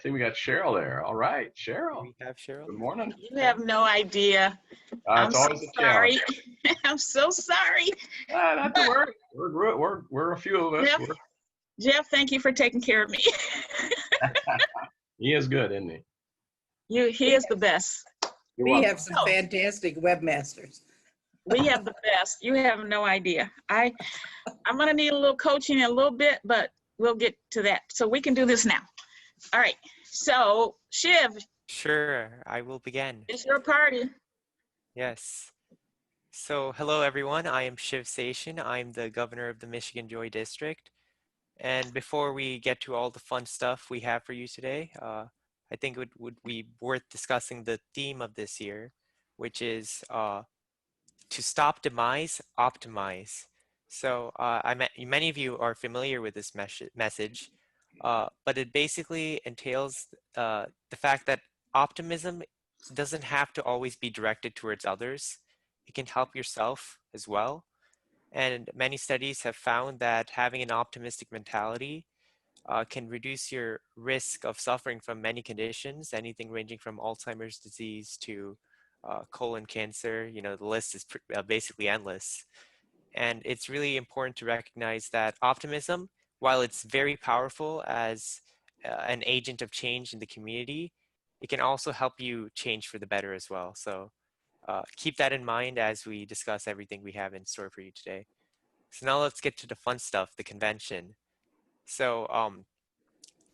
see we got Cheryl there. All right, Cheryl. We have Cheryl. Good morning. You have no idea. I'm It's so always a sorry. challenge. I'm so sorry. Not to worry. We're a few of us. Jeff, thank you for taking care of me. He is good, isn't he? He is the best. We have some fantastic webmasters. We have the best. You have no idea. I'm gonna need a little coaching in a little bit, but we'll get to that. So we can do this now. All right. So Shiv. Sure, I will begin. It's your party. Yes. So hello everyone, I am Shiv Seshan. I'm the governor of the Michigan JOI District. And before we get to all the fun stuff we have for you today, I think it would be worth discussing the theme of this year, which is to stop demise, optimize. So many of you are familiar with this message, but it basically entails the fact that optimism doesn't have to always be directed towards others. It can help yourself as well. And many studies have found that having an optimistic mentality can reduce your risk of suffering from many conditions, anything ranging from Alzheimer's disease to colon cancer. You know, the list is basically endless. And it's really important to recognize that optimism, while it's very powerful as an agent of change in the community, it can also help you change for the better as well. So keep that in mind as we discuss everything we have in store for you today. So now let's get to the fun stuff, the convention. So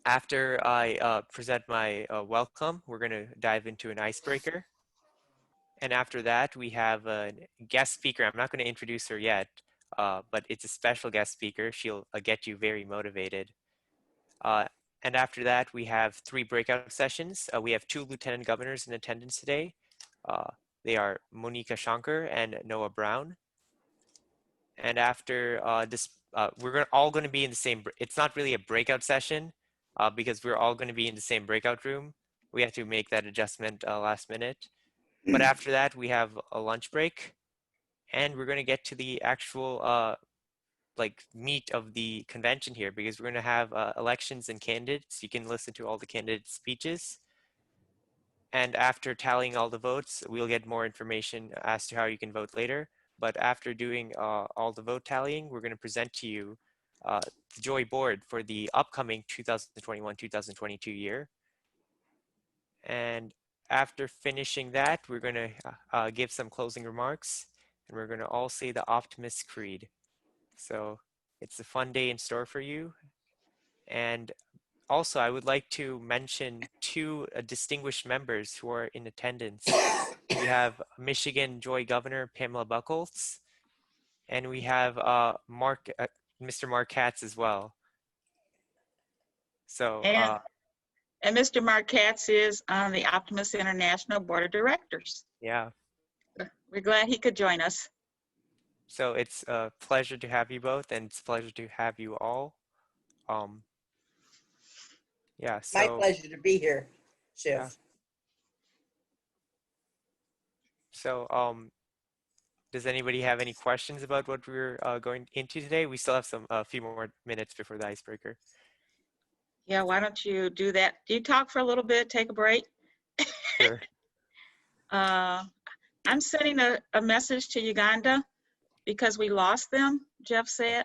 after I present my welcome, we're going to dive into an icebreaker. And after that, we have a guest speaker. I'm not going to introduce her yet, but it's a special guest speaker. She'll get you very motivated. And after that, we have 3 breakout sessions. We have 2 lieutenant governors in attendance today. They are Monica Shankar and Noah Brown. And after this, we're all going to be in the same, it's not really a breakout session because we're all going to be in the same breakout room. We have to make that adjustment last minute. But after that, we have a lunch break, and we're going to get to the actual meat of the convention here, because we're going to have elections and candidates. You can listen to all the candidate speeches. And after tallying all the votes, we'll get more information as to how you can vote later. But after doing all the vote tallying, we're going to present to you the JOI board for the upcoming 2021-2022 year. And after finishing that, we're going to give some closing remarks, and we're going to all say the Optimist Creed. So it's a fun day in store for you. And also, I would like to mention 2 distinguished members who are in attendance. We have Michigan JOI Governor Pamela Buchholz, and we have Mr. Marc Katz as well. So, and Mr. Marc Katz is on the Optimist International Board of Directors. Yeah. We're glad he could join us. So it's a pleasure to have you both, and it's a pleasure to have you all. Yeah, so. My pleasure to be here, Shiv. Yeah. So, does anybody have any questions about what we're going into today? We still have a few more minutes before the icebreaker. Yeah, why don't you do that? Do you talk for a little bit, take a break? Sure. I'm sending a message to Uganda because we lost them, Jeff said.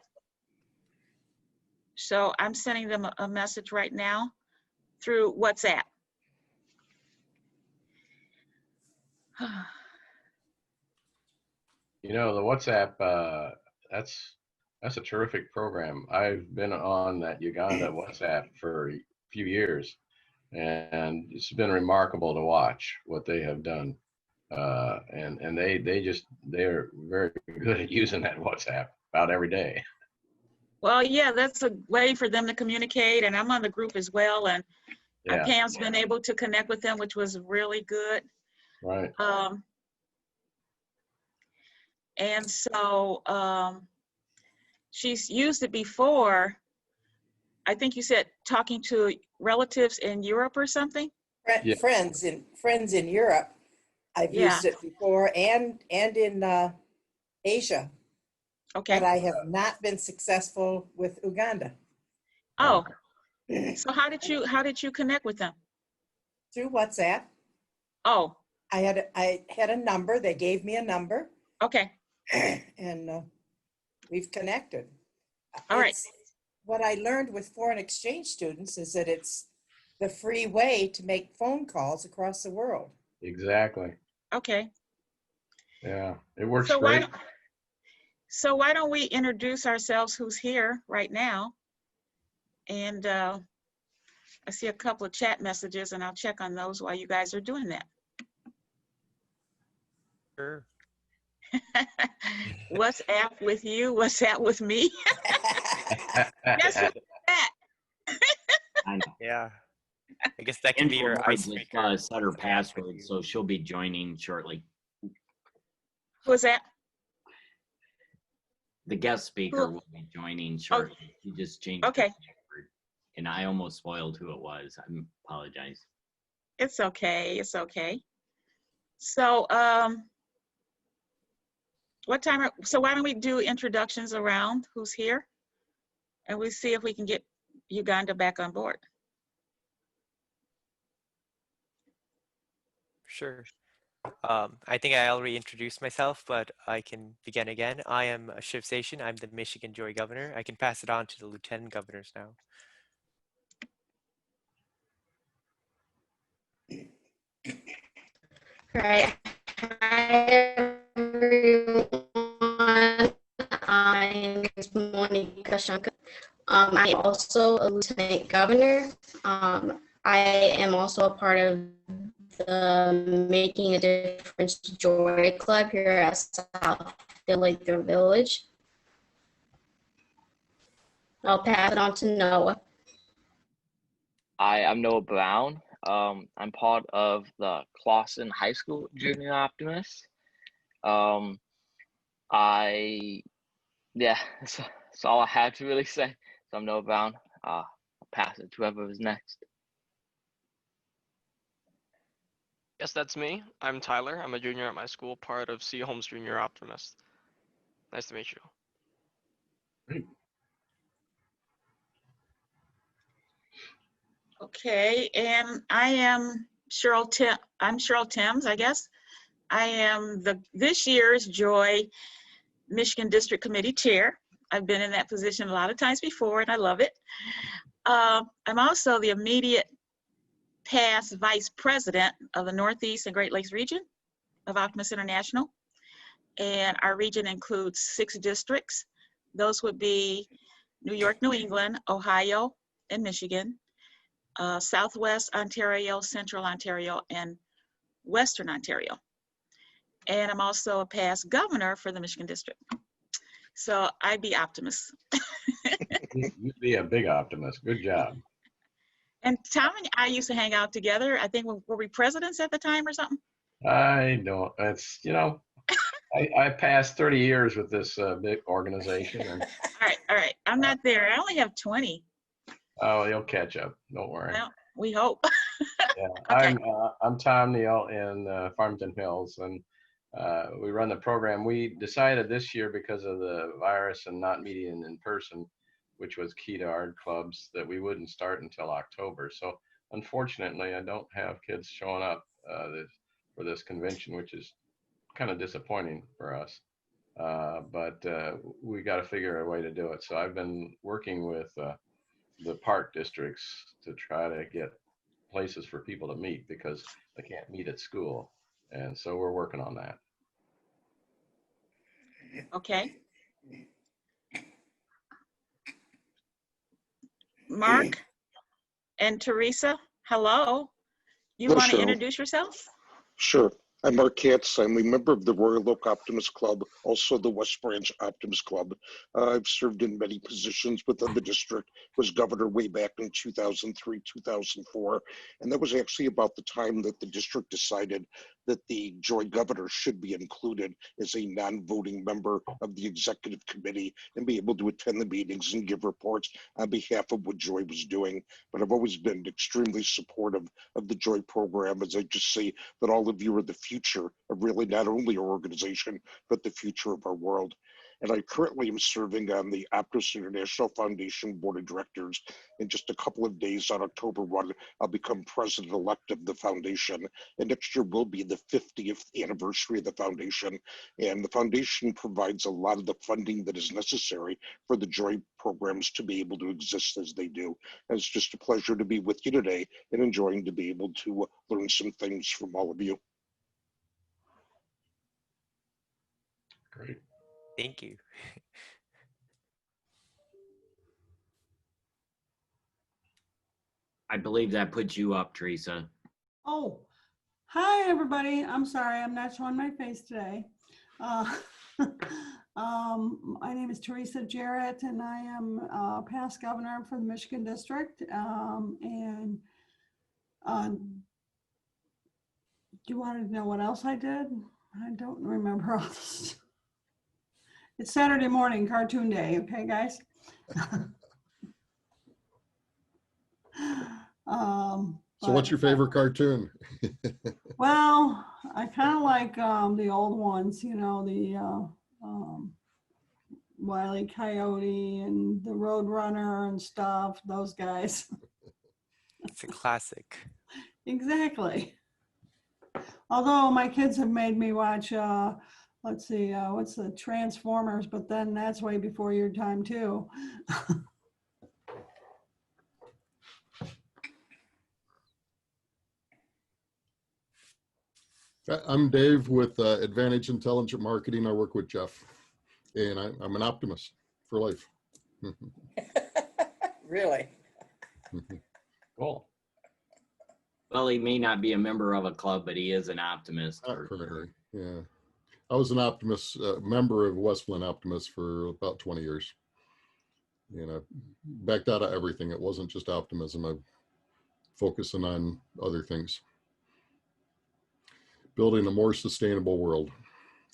So I'm sending them a message right now through WhatsApp. You know, the WhatsApp, that's a terrific program. I've been on that Uganda WhatsApp for a few years, and it's been remarkable to watch what they have done. And they're very good at using that WhatsApp about every day. Well, yeah, that's a way for them to communicate, and I'm on the group as well, and Yeah. Pam's been able to connect with them, which was really good. Right. And so she's used it before. I think you said talking to relatives in Europe or something? Yeah. Friends in Europe. I've used it before, and in Asia. Okay. But I have not been successful with Uganda. Oh, So how did you connect with them? Through WhatsApp. Oh, I had a number. They gave me a number, okay. and we've connected. All right. It's what I learned with foreign exchange students is that it's the free way to make phone calls across the world. Exactly. Okay. Yeah, it works So great. why don't we introduce ourselves who's here right now? And I see a couple of chat messages and I'll check on those while you guys are doing that. Sure. What's up with you? What's up with me? Guess who's that? I know. Yeah. I guess that can be your Info just icebreaker. set her password, so she'll be joining shortly. Who's that? The guest speaker will be joining shortly. She just changed her Okay. password, and I almost spoiled who it was. I apologize. It's okay. It's okay. So, so why don't we do introductions around who's here? And we see if we can get Uganda back on board. Sure. I think I already introduced myself, but I can begin again. I am Shiv Session. I'm the Michigan JOI governor. I can pass it on to the lieutenant governors now. Right. Hi, everyone. My name is Monica Shankar. I'm also a lieutenant governor. I am also a part of the Making a Difference Joy Club here at South Lakeville Village. I'll pass it on to Noah. Hi, I'm Noah Brown. I'm part of the Clawson High School Junior Optimists. That's all I had to really say. So I'm Noah Brown. I'll pass it to whoever is next. Yes, that's me. I'm Tyler. I'm a junior at my school, part of C. Holmes Junior Optimist. Nice to meet you. Great. Okay, and I am Cheryl Timms, I guess. I am this year's JOI Michigan District Committee Chair. I've been in that position a lot of times before, and I love it. I'm also the immediate past Vice President of the Northeast and Great Lakes region of Optimist International. And our region includes 6 districts. Those would be New York, New England, Ohio, and Michigan, Southwest Ontario, Central Ontario, and Western Ontario. And I'm also a past governor for the Michigan District. So I'd be optimist. You'd be a big optimist. Good job. And Tom and I used to hang out together. I think, were we presidents at the time or something? I don't. It's, I passed 30 years with this big organization. And, All right. I'm not there. I only have 20. oh, you'll catch up. Don't worry. Well, we hope. Yeah, Okay. I'm Tom Neal in Farmington Hills, and we run the program. We decided this year, because of the virus and not meeting in person, which was key to our clubs, that we wouldn't start until October. So unfortunately, I don't have kids showing up for this convention, which is kind of disappointing for us. But we got to figure a way to do it. So I've been working with the park districts to try to get places for people to meet, because they can't meet at school. And so we're working on that. Okay. Mark and Theresa, hello. You Hello, want to Cheryl. introduce yourself? Sure. I'm Marc Katz. I'm a member of the Royal Oak Optimist Club, also the West Branch Optimist Club. I've served in many positions within the district, was governor way back in 2003, 2004. And that was actually about the time that the district decided that the JOI governor should be included as a non-voting member of the executive committee and be able to attend the meetings and give reports on behalf of what JOI was doing. But I've always been extremely supportive of the JOI program, as I just see that all of you are the future of really not only our organization, but the future of our world. and I currently am serving on the Optus International Foundation Board of Directors. In just a couple of days on October 1, I'll become president-elect of the foundation, and next year will be the 50th anniversary of the foundation, and the foundation provides a lot of the funding that is necessary for the JOI programs to be able to exist as they do. And it's just a pleasure to be with you today and enjoying to be able to learn some things from all of you. Great. Thank you. I believe that puts you up, Theresa. Oh, hi, everybody. I'm sorry, I'm not showing my face today. My name is Theresa Jarratt, and I am past governor for the Michigan District. Do you want to know what else I did? I don't remember all this. It's Saturday morning, cartoon day, okay, guys? So what's your favorite cartoon? Well, I kind of like the old ones, you know, the Wile E. Coyote and the Roadrunner and stuff, those guys. It's a classic. Exactly. Although my kids have made me watch, let's see, what's the Transformers, but then that's way before your time too. I'm Dave with Advantage Intelligent Marketing. I work with Jeff, and I'm an optimist for life. Really? Cool. Well, he may not be a member of a club, but he is an optimist. Not currently, yeah. I was an optimist, member of Westland Optimist for about 20 years. You know, backed out of everything. It wasn't just optimism. I'm focusing on other things. Building a more sustainable world.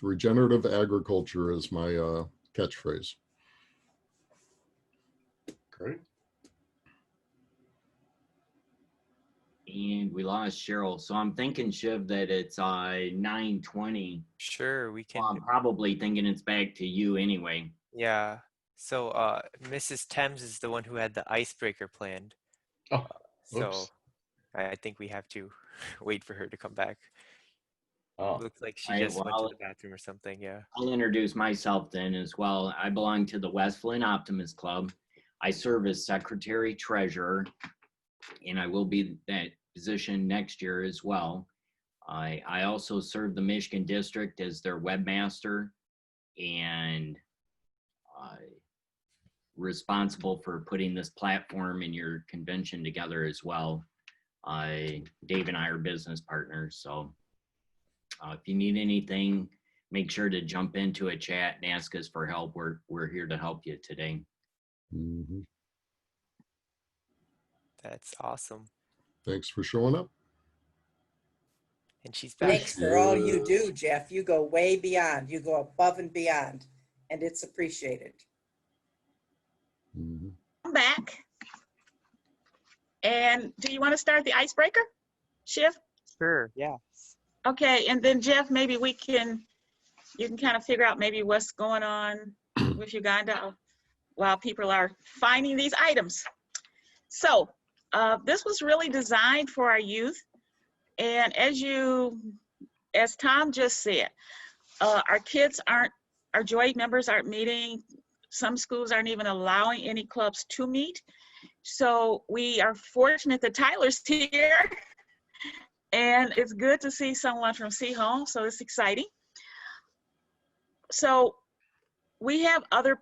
Regenerative agriculture is my catchphrase. Great. And we lost Cheryl. So I'm thinking, Shiv, that it's 9:20. Sure, we can. Well, I'm probably thinking it's back to you anyway. Yeah. So Mrs. Thames is the one who had the icebreaker planned. Oh, So oops. I think we have to wait for her to come back. Oh, Looks like she All right, just went well, to the bathroom or something. Yeah. I'll introduce myself then as well. I belong to the West Flint Optimist Club. I serve as secretary treasurer, and I will be that position next year as well. I also serve the Michigan District as their webmaster and responsible for putting this platform and your convention together as well. Dave and I are business partners, so if you need anything, make sure to jump into a chat and ask us for help. We're here to help you today. Mm-hmm. That's awesome. Thanks for showing up. And she's back. Thanks for all you do, Jeff. You go way beyond. You go above and beyond, and it's appreciated. Mm-hmm. I'm back. And do you want to start the icebreaker, Shiv? Sure, yeah. Okay, and then Jeff, maybe you can kind of figure out maybe what's going on with Uganda while people are finding these items. So this was really designed for our youth. And as Tom just said, our JOI members aren't meeting. Some schools aren't even allowing any clubs to meet. So we are fortunate that Tyler's here. And it's good to see someone from C-Home, so it's exciting. So we have other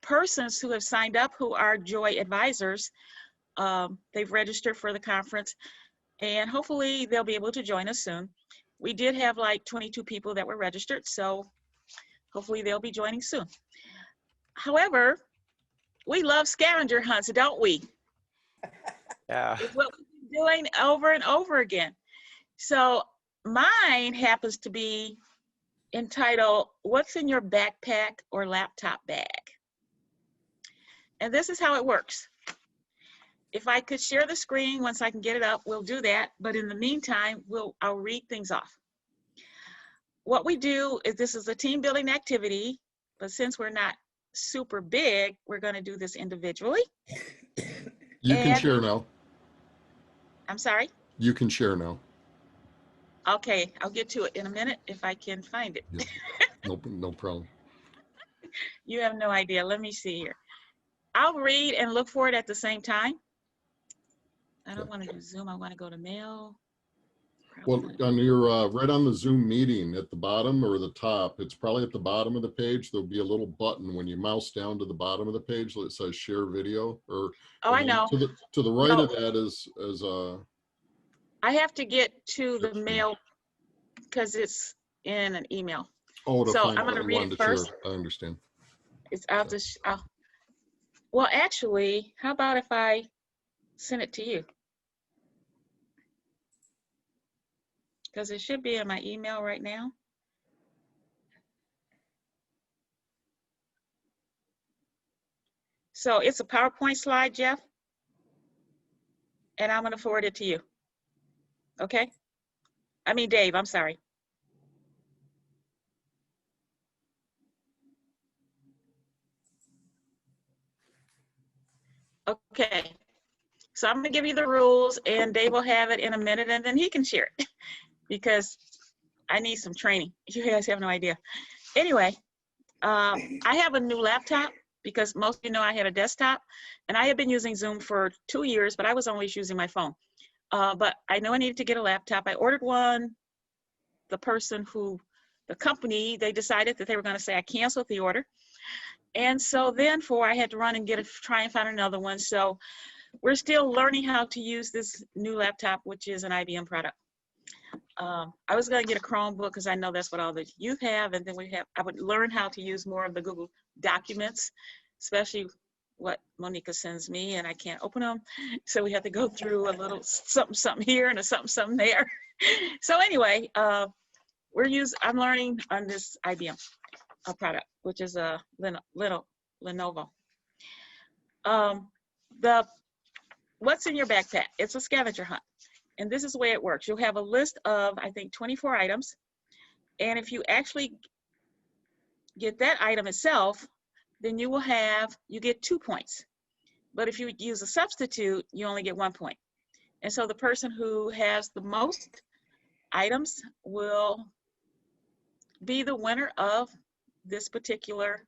persons who have signed up who are JOI advisors. They've registered for the conference, and hopefully they'll be able to join us soon. We did have like 22 people that were registered, so hopefully they'll be joining soon. However, we love scavenger hunts, don't we? Yeah. It's what we've been doing over and over again. So mine happens to be entitled, "What's in Your Backpack or Laptop Bag?" And this is how it works. If I could share the screen once I can get it up, we'll do that. But in the meantime, I'll read things off. What we do is, this is a team building activity. But since we're not super big, we're going to do this individually. You can And- share now. I'm sorry? You can share now. Okay, I'll get to it in a minute if I can find it. Yeah. No problem. You have no idea. Let me see here. I'll read and look for it at the same time. I don't want to do Zoom. I want to go to mail. Well, on your right on the Zoom meeting at the bottom or the top, it's probably at the bottom of the page. There'll be a little button when you mouse down to the bottom of the page that says share video. Or Oh, I know. to the right No. of that is I have to get to the mail because it's in an email. oh, to So find I'm going to what read you it wanted to share. first. I understand. It's out to. Well, actually, how about if I send it to you? Because it should be in my email right now. So it's a PowerPoint slide, Jeff. And I'm going to forward it to you. Okay? I mean, Dave, I'm sorry. Okay. So I'm going to give you the rules, and Dave will have it in a minute, and then he can share it because I need some training. You guys have no idea. Anyway, I have a new laptop because most of you know I had a desktop, and I have been using Zoom for 2 years, but I was always using my phone. But I know I needed to get a laptop. I ordered one. The company, they decided that they were going to say I canceled the order. And so then I had to run and try and find another one. So we're still learning how to use this new laptop, which is an IBM product. I was going to get a Chromebook because I know that's what all the youth have. And then I would learn how to use more of the Google documents, especially what Monica sends me, and I can't open them. So we have to go through a little something here and a something there. So anyway, I'm learning on this IBM product, which is a Lenovo. What's in your backpack? It's a scavenger hunt. And this is the way it works. You'll have a list of, I think, 24 items. And if you actually get that item itself, then you get 2 points. But if you use a substitute, you only get 1 point. And so the person who has the most items will be the winner of this particular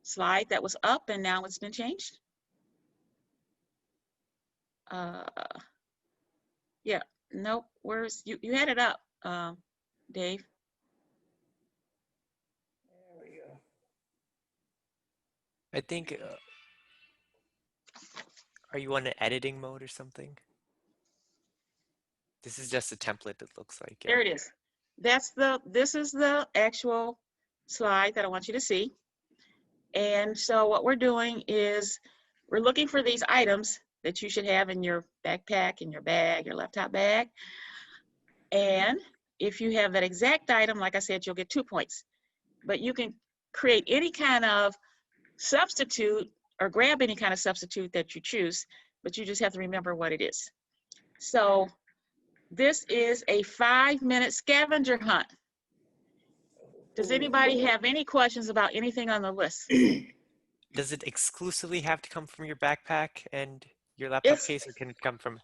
slide that was up, and now it's been changed. Yeah, nope, where's, you had it up, Dave. There we go. I think, are you on an editing mode or something? This is just a template, it looks like. Yeah. There it is. This is the actual slide that I want you to see. And so what we're doing is we're looking for these items that you should have in your backpack, in your bag, your laptop bag. And if you have that exact item, like I said, you'll get 2 points. But you can create any kind of substitute or grab any kind of substitute that you choose, but you just have to remember what it is. So this is a 5-minute scavenger hunt. Does anybody have any questions about anything on the list? Does it exclusively have to come from your backpack and your laptop case, or can it come from?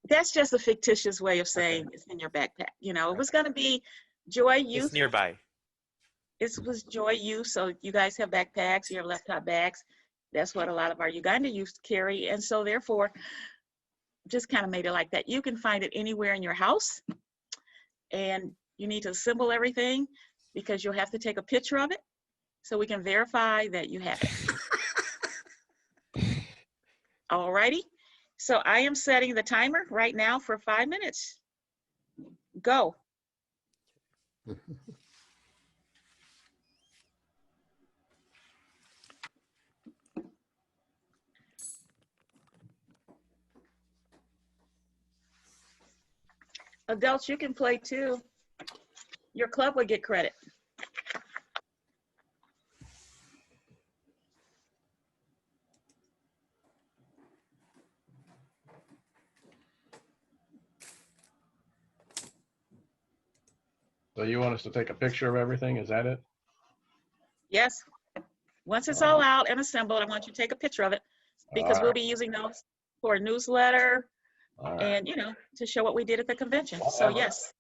That's just a fictitious way of saying it's in your backpack. You know, it was going to be JOI Youth. It's nearby. It was JOI Youth, so you guys have backpacks, you have laptop bags. That's what a lot of our Uganda youth carry, and so therefore, just kind of made it like that. You can find it anywhere in your house, and you need to assemble everything because you'll have to take a picture of it so we can verify that you have it. All righty. So I am setting the timer right now for 5 minutes. Go. Adults, you can play too. Your club would get credit. So you want us to take a picture of everything? Is that it? Yes. Once it's all out and assembled, I want you to take a picture of it because we'll be using those for a newsletter and, you know, to show what we did at the convention. So yes.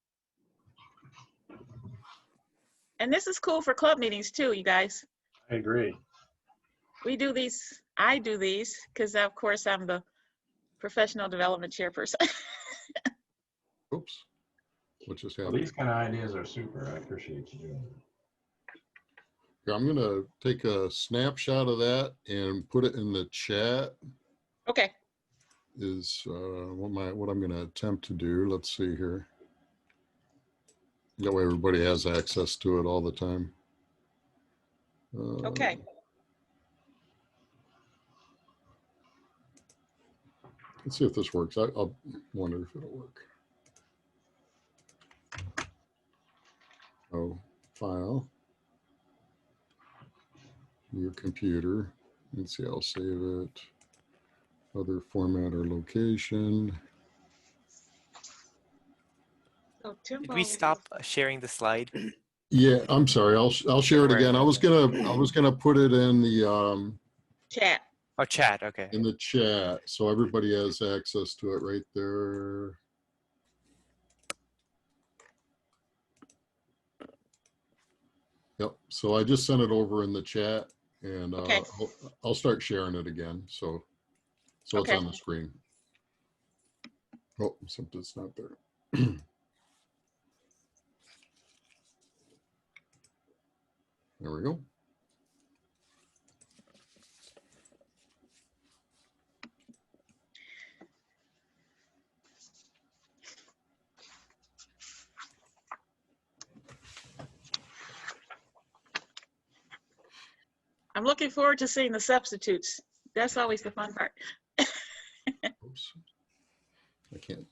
And this is cool for club meetings too, you guys. I agree. We do these, I do these because of course I'm the professional development chairperson. Oops. What just Well, happened? these kind of ideas are super. I appreciate you doing it. Here, I'm gonna take a snapshot of that and put it in the chat. Okay. Is what I'm gonna attempt to do. Let's see here. That way everybody has access to it all the time. Okay. Let's see if this works. I'll wonder if it'll work. Oh, file. Your computer. Let's see, I'll save it. Other format or location. So Did we stop sharing the slide? Yeah, I'm sorry. I'll share it again. I was gonna put it in the chat. Oh, chat. Okay. in the chat so everybody has access to it right there. Yep. So I just sent it over in the chat, and Okay. I'll start sharing it again. So it's Okay. on the screen. Oh, something's not there. There we go. I'm looking forward to seeing the substitutes. That's always the fun part. Oops. I can't.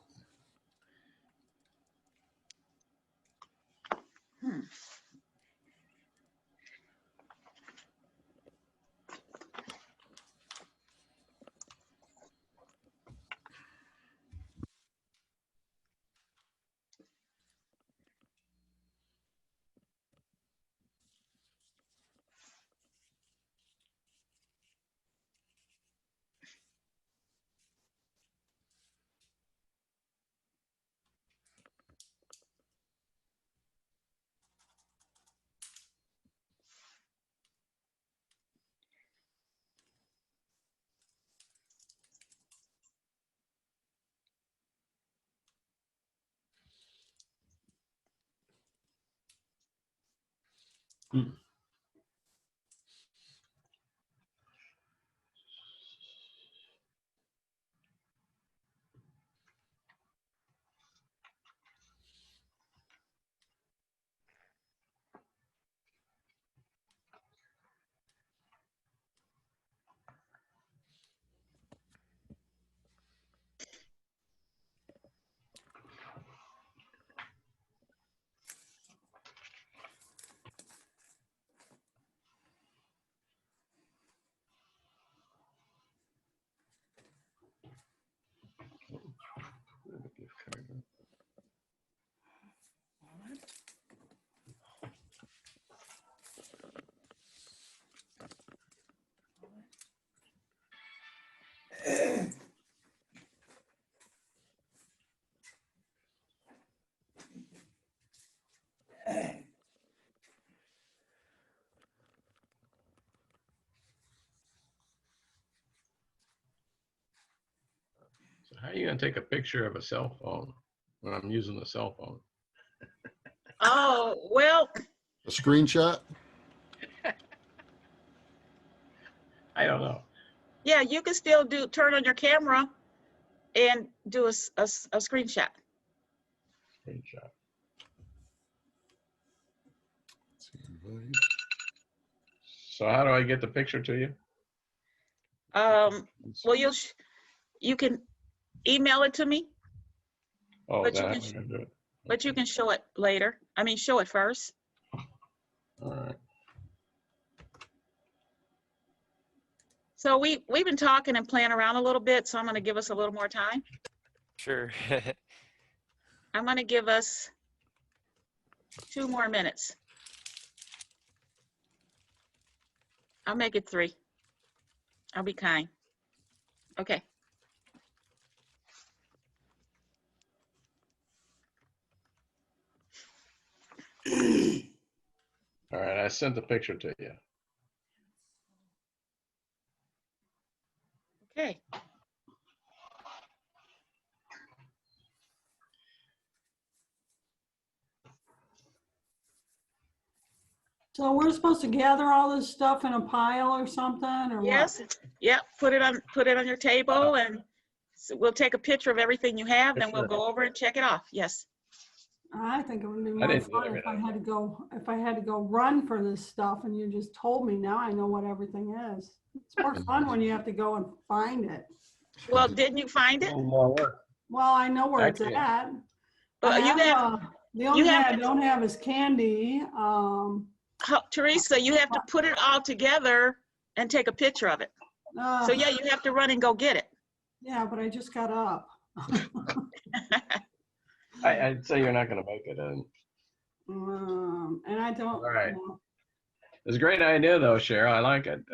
So how are you going to take a picture of a cell phone when I'm using the cell phone? Oh, well. A screenshot? I don't know. Yeah, you can still turn on your camera and do a screenshot. Screenshot. So how do I get the picture to you? Well, you can email it to me. Oh, but that I'm going to do it. But you can show it later. I mean, show it first. All right. So we've been talking and playing around a little bit, so I'm going to give us a little more time. Sure. I'm going to give us 2 more minutes. I'll make it 3. I'll be kind. Okay. All right, I sent the picture to you. Okay. So we're supposed to gather all this stuff in a pile or something, or what? Yes. Yep. Put it on your table, and so we'll take a picture of everything you have, then we'll go over and check it off. Yes. I think it would be I more didn't fun get if I had to go run for this stuff and you just told me. Now I know what everything is. It's more fun when you have to go and find it. Well, didn't you find it? More work. Well, I know where it's Actually, at. Well, I you have, have, the only thing have I to- don't have is candy. Teresa, you have to put it all together and take a picture of it. So yeah, you have to run and go get it. Yeah, but I just got up. I'd say you're not going to make it. And I don't. all right. You know. It's a great idea, though, Cheryl. I like it.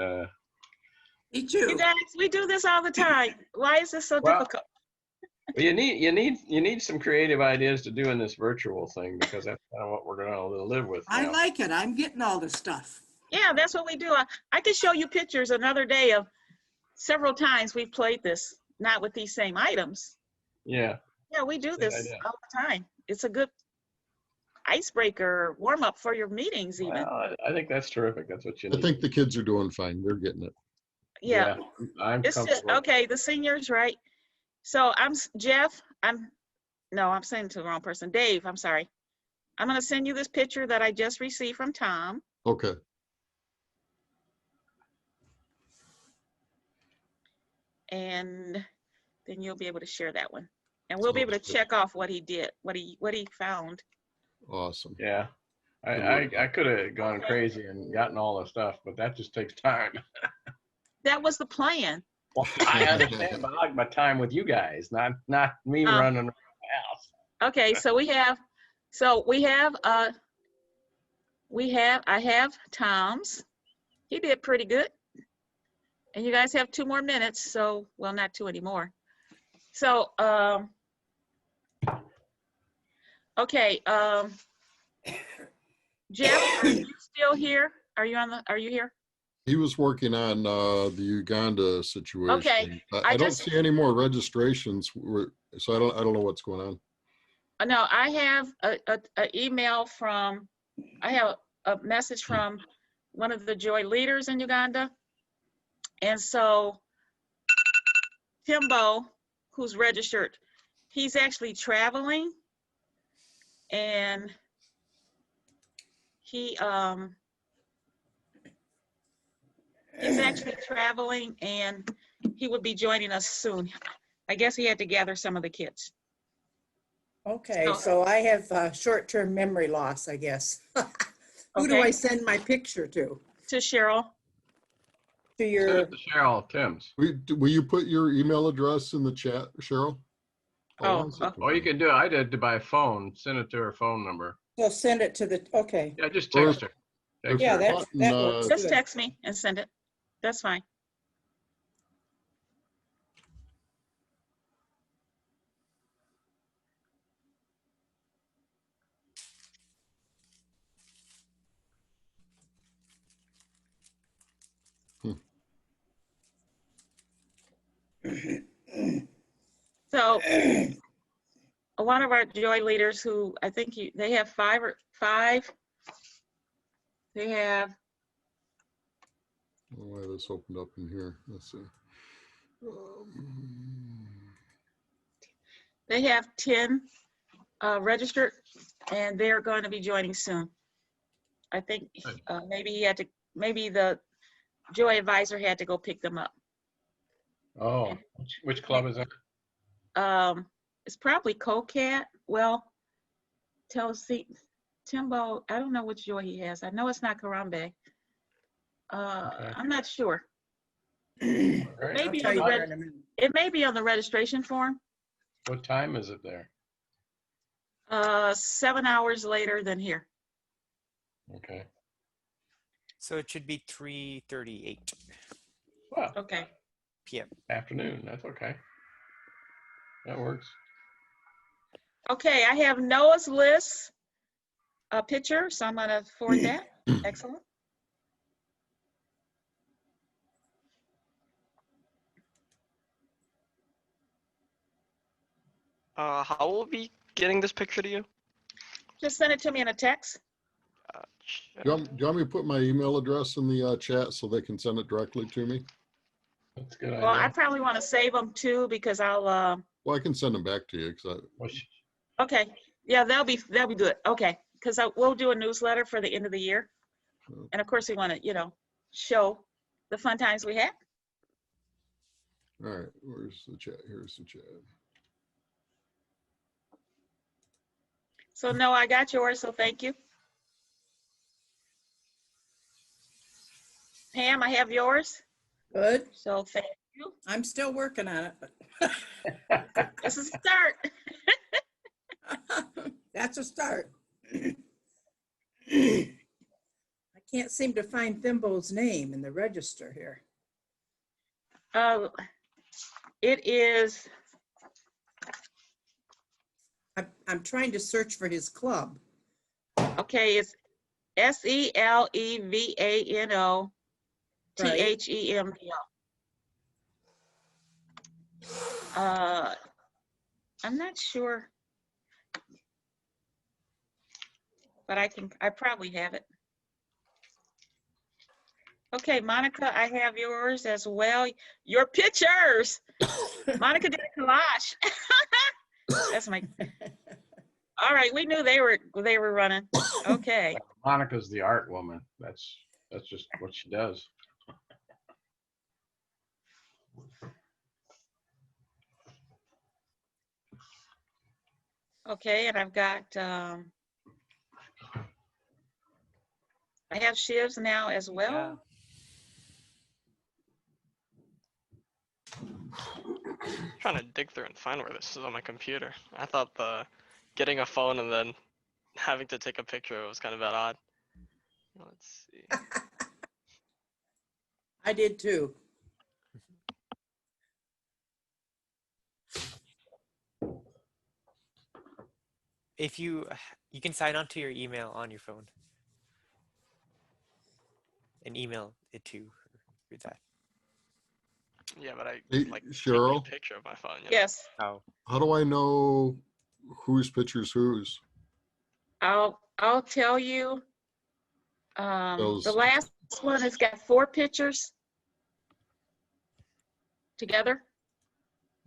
Me too. You guys, we do this all the time. Why is this so difficult? Well, you need some creative ideas to do in this virtual thing, because that's kind of what we're going to live with now. I like it. I'm getting all the stuff. Yeah, that's what we do. I can show you pictures another day of several times we've played this, not with these same items. Yeah. Yeah, we do Good this idea. all the time. It's a good icebreaker, warm up for your meetings even. Well, I think that's terrific. That's what you I need. think the kids are doing fine. They're getting it. Yeah. I'm It's just, comfortable. okay, the seniors, right? So Jeff, I'm saying to the wrong person. Dave, I'm sorry. I'm going to send you this picture that I just received from Tom. Okay. And then you'll be able to share that one. And we'll be able to Sounds good. check off what he did, what he found. Awesome. Yeah. I could have gone crazy and gotten all the stuff, but that just takes time. That was the plan. Well, I understand, but I like my time with you guys, not me running around the house. Okay, so I have Tom's. He did pretty good. And you guys have 2 more minutes, so, well, not 2 anymore. So, okay, Jeff, are you still here? Are you here? He was working on the Uganda situation. Okay, I don't see any more registrations, so I don't know what's going on. No, I have a email from, I have a message from one of the JOI leaders in Uganda. And so Timbo, who's registered, he's actually traveling, and he's actually traveling, and he would be joining us soon. I guess he had to gather some of the kids. Okay, so I have short-term memory loss, I guess. Who do I send my picture to? To Cheryl. To your. Send it to Cheryl Timms. Will you put your email address in the chat, Cheryl? Oh, you can do it. I did it by phone. Send it to her phone number. So send it to the, okay. Yeah, just text her. Text Yeah, her. that works. Just good. text me and send it. That's fine. So one of our JOI leaders who I think they have five. They have. Why this opened up in here? Let's see. They have 10 registered, and they're going to be joining soon. I think maybe the JOI advisor had to go pick them up. Oh, which club is that? It's probably CoCat. Well, Timbo, I don't know which JOI he has. I know it's not Karambe. I'm not sure. Maybe it may be on the registration form. What time is it there? 7 hours later than here. Okay. So it should be 3:38 Well, Okay. p.m. afternoon. That's okay. That works. Okay, I have Noah's list picture, so I'm gonna forward that. Excellent. How will we be getting this picture to you? Just send it to me in a text. Do you want me to put my email address in the chat so they can send it directly to me? That's a good Well, I idea. probably want to save them too because I'll. Well, I can send them back to you because Okay, yeah, that'll be good. Okay, because we'll do a newsletter for the end of the year, and of course we want to, show the fun times we had. All right, where's the chat? Here's the chat. So no, I got yours. So thank you, Pam. I have yours. Good. So thank you. I'm still working on it, but This is a start. that's a start. I can't seem to find Thimbo's name in the register here. It is. I'm trying to search for his club. Okay, it's SELEVANO THEMBO. I'm not sure, but I probably have it. Okay, Monica, I have yours as well. Your pictures. Monica did a collage. That's my. All right, we knew they were running. Okay. Monica's the art woman. That's just what she does. Okay, and I've got. I have Shiv's now as well. Yeah. I'm trying to dig through and find where this is on my computer. I thought getting a phone and then having to take a picture was kind of odd. Let's see. I did too. If you can sign on to your email on your phone and email it to that. Yeah, but I Hey, like Cheryl? taking a picture of my phone. You know? Yes. Oh. How do I know whose picture's whose? I'll tell you. Those- The last one has got 4 pictures together.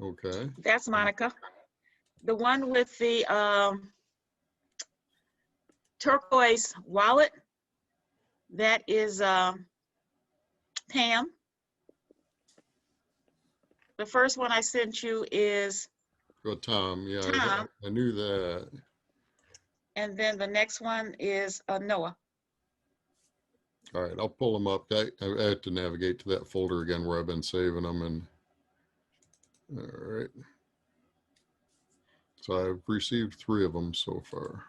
Okay. That's Monica. The one with the turquoise wallet, that is Pam. The first one I sent you is Go Tom. Yeah, Tom. I knew that. And then the next one is Noah. All right, I'll pull them up. I have to navigate to that folder again where I've been saving them. And all right. So I've received 3 of them so far.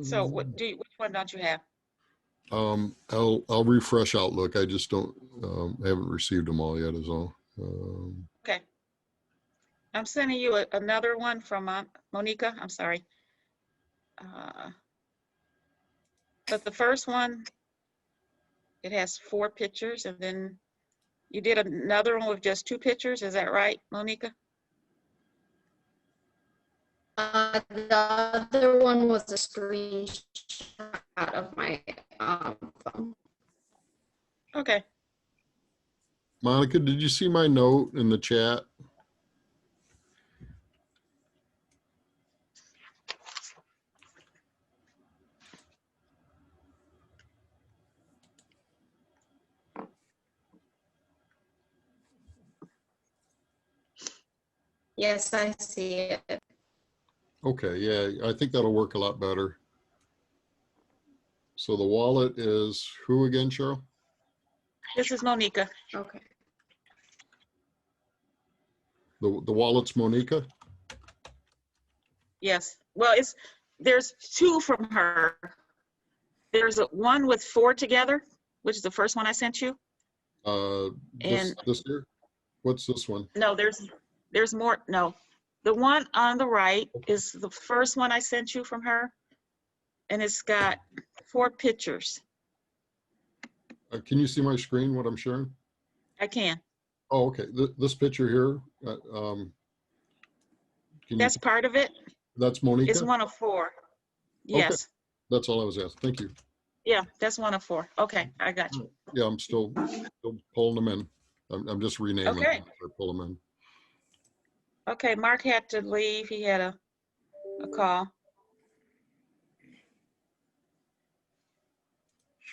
So which one don't you have? I'll refresh Outlook. I just don't haven't received them all yet. Is all. Okay. I'm sending you another one from Monica. I'm sorry. But the first one, it has 4 pictures, and then you did another one with just 2 pictures. Is that right, Monica? The other one was a screenshot of my phone. Okay. Monica, did you see my note in the chat? Yes, I see it. Okay, yeah, I think that'll work a lot better. So the wallet is who again, Cheryl? This is Monica. Okay. The wallet's Monica? Yes. Well, there's 2 from her. There's one with 4 together, which is the first one I sent you. This, And this here? What's this one? no, there's more. No, the one on the right is the first one I sent you from her, and it's got 4 pictures. Can you see my screen, what I'm sharing? I can. Oh, okay. This picture here, can That's you, part of it. that's Monica? It's one of 4. Yes. Okay. That's all I was asking. Thank you. Yeah, that's one of 4. Okay, I got you. Yeah, I'm still pulling them in. I'm just renaming Okay. them as I pull them in. Okay, Mark had to leave. He had a call.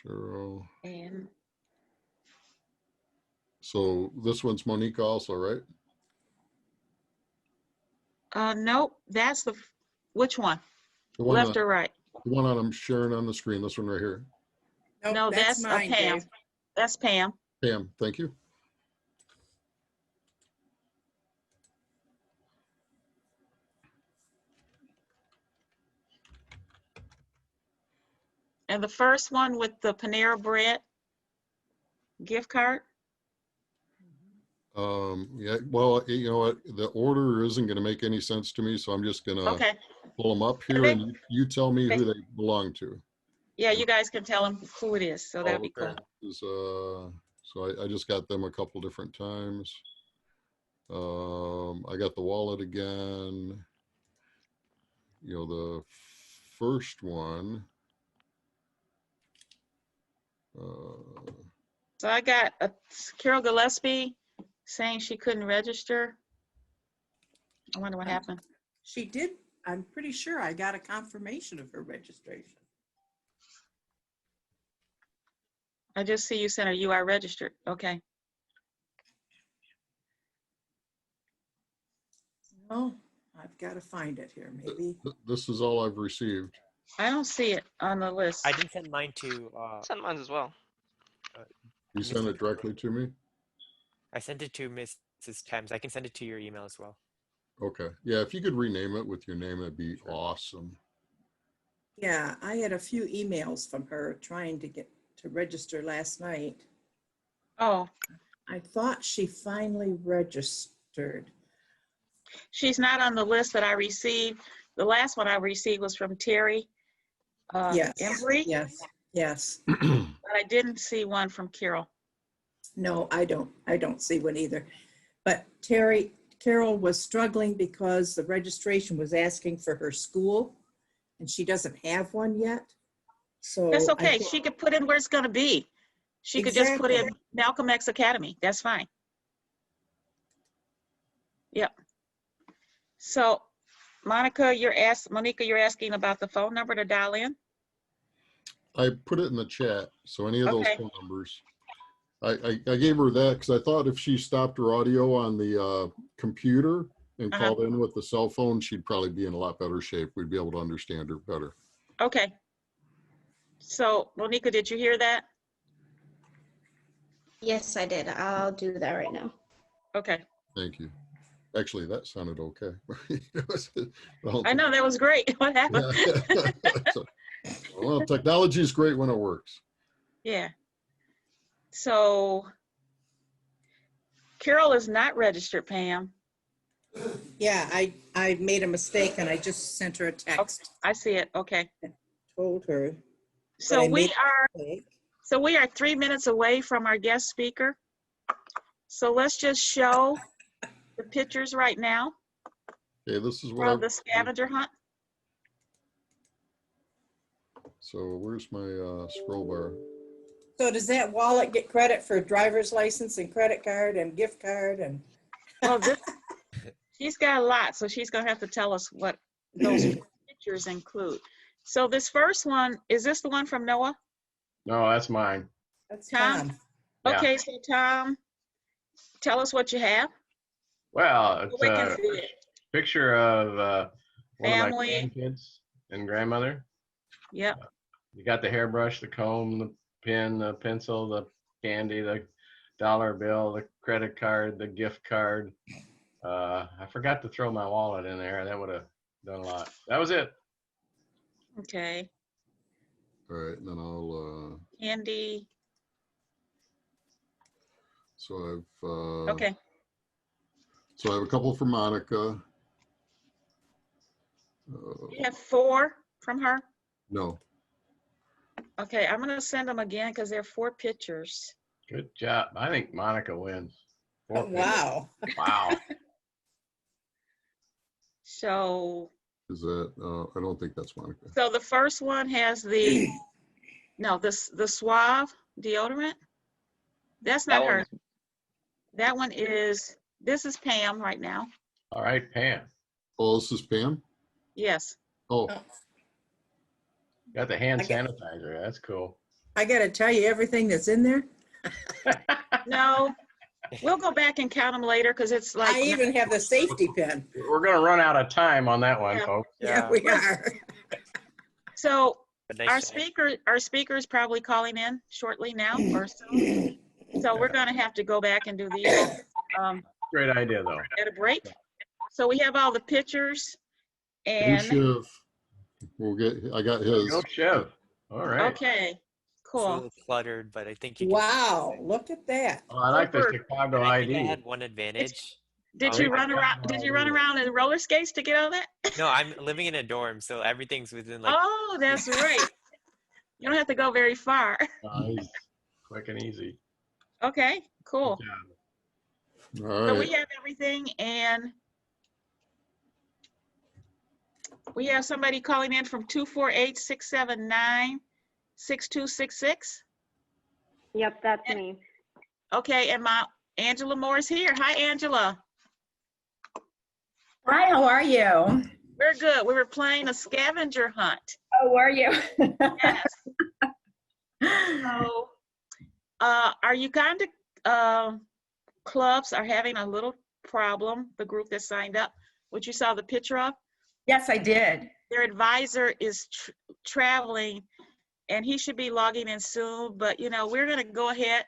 Cheryl. And So this one's Monica also, right? nope, that's which one? The one Left that, or right? the one that I'm sharing on the screen, this one right here. Nope, No, that's mine, Pam. Dave. That's Pam. Pam, thank you. And the first one with the Panera Bread gift card? Yeah, well, you know what? The order isn't going to make any sense to me, so I'm just going to Okay. pull them up here and you tell me who they belong to. Yeah, you guys can tell them who it is, so that'd be cool. So I just got them a couple different times. I got the wallet again. You know, the first one. So I got a Carol Gillespie saying she couldn't register. I wonder what happened. She did. I'm pretty sure I got a confirmation of her registration. I just see you sent her, you are registered. Okay. Oh, I've got to find it here, maybe. This is all I've received. I don't see it on the list. I didn't send mine to. Send mine as well. You sent it directly to me? I sent it to Mrs. Thames. I can send it to your email as well. Okay. Yeah, if you could rename it with your name, that'd be awesome. Yeah, I had a few emails from her trying to get to register last night. Oh. I thought she finally registered. She's not on the list that I received. The last one I received was from Terry Yes. Embry. Yes. Yes. But I didn't see one from Carol. No, I don't see one either. But Carol was struggling because the registration was asking for her school and she doesn't have one yet. So that's okay. She could put in where it's going to be. She could just put in Malcolm X Academy. That's fine. Yep. So Monica, you're asking about the phone number to dial in? I put it in the chat, so any of those phone numbers. I gave her that because I thought if she stopped her audio on the computer and called in with the cell phone, she'd probably be in a lot better shape. We'd be able to understand her better. Okay. So Monica, did you hear that? Yes, I did. I'll do that right now. Okay. Thank you. Actually, that sounded okay. I know, that was great. What happened? Yeah. Well, technology is great when it works. Yeah. So Carol is not registered, Pam. Yeah, I made a mistake and I just sent her a text. Okay, I see it. Okay. Told her. So we are 3 minutes away from our guest speaker. So let's just show the pictures right now. Okay, this is what from the scavenger hunt. So where's my scroll bar? So does that wallet get credit for driver's license and credit card and gift card and? Well, she's got a lot, so she's gonna have to tell us what those pictures include. So this first one, is this the one from Noah? No, that's mine. That's Tom. Yeah. Okay, so Tom, tell us what you have. Well, it's We can a see it. picture of one of my Family. grandkids and grandmother. Yep. You got the hairbrush, the comb, the pen, the pencil, the candy, the dollar bill, the credit card, the gift card. I forgot to throw my wallet in there. That would have done a lot. That was it. Okay. All right, and then I'll, Andy. so I've, Okay. so I have a couple for Monica. You have 4 from her? No, Okay, I'm gonna send them again because there are 4 pictures. Good job. I think Monica wins. 4 pictures. Wow. Wow. So, is that, I don't think that's Monica. so the first one has the, no, the Suave deodorant. That's not That her. one's That one is, this is Pam right now. All right, Pam. Oh, this is Pam? Yes. Oh, Got the hand I got- sanitizer. That's cool. I gotta tell you, everything that's in there, No, we'll go back and count them later because it's like. I even have the safety pin. We're going to run out of time on that one, Yeah. folks. Yeah, we are. So But nice our try. speaker is probably calling in shortly now or soon. So we're gonna have to go back and do these Great idea, though. at a break. So we have all the pictures and and, Shiv. I got his. Go, Chev. All right. okay, It's a cool. little cluttered, but I think you can. Wow, look at that. Oh, I like the Super. Chicago I think I ID. had one advantage. Did Oh, you yeah. run around, in roller skates to get all that? No, I'm living in a dorm, so everything's within like. Oh, that's right. You don't have to go very far. Nice. Quick and easy. Okay, cool. Good job. All So right. we have everything and we have somebody calling in from 248-679-6266. Yep, that's me. Okay, and my Angela Moore is here. Hi, Angela. Hi, how are you? We're good. We were playing a scavenger hunt. Oh, were you? Yes. So, our Uganda clubs are having a little problem, the group that signed up, which you saw the picture of. Yes, I did. Their advisor is traveling and he should be logging in soon, but you know, we're gonna go ahead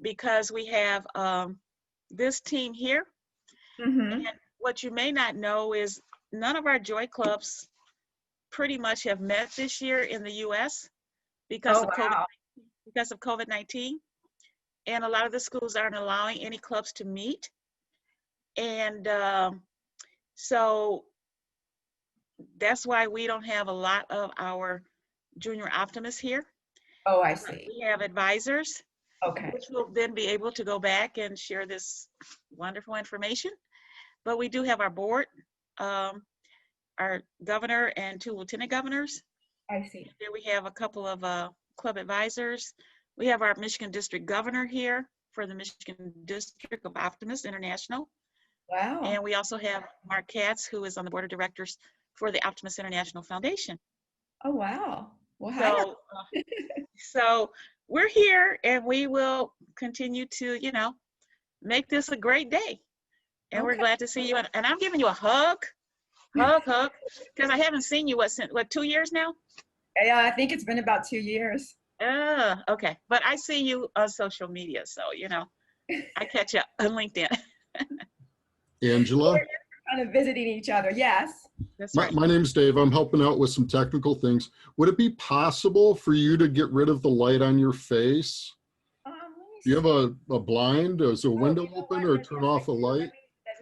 because we have this team here. Mm-hmm. And what you may not know is none of our JOI clubs pretty much have met this year in the US because Oh, of wow. COVID-19. And a lot of the schools aren't allowing any clubs to meet. And so that's why we don't have a lot of our junior optimists here. Oh, I see. We have advisors, Okay. which will then be able to go back and share this wonderful information. But we do have our board, our governor and 2 lieutenant governors. I see. Here we have a couple of club advisors. We have our Michigan District Governor here for the Michigan District of Optimists International. Wow. And we also have Marc Katz, who is on the board of directors for the Optimist International Foundation. Oh, wow. Well, hi. So, so we're here and we will continue to, you know, make this a great day. And we're Okay. glad to see you. And I'm giving you a hug, because I haven't seen you, since 2 years now? Yeah, I think it's been about 2 years. Okay. But I see you on social media, so, you know, I catch up on LinkedIn. Angela, Kind of visiting each other. Yes. That's my, right. my name's Dave. I'm helping out with some technical things. Would it be possible for you to get rid of the light on your face? Let me Do you have see. a blind? Is a window You know open what? or Let me- turn off a light?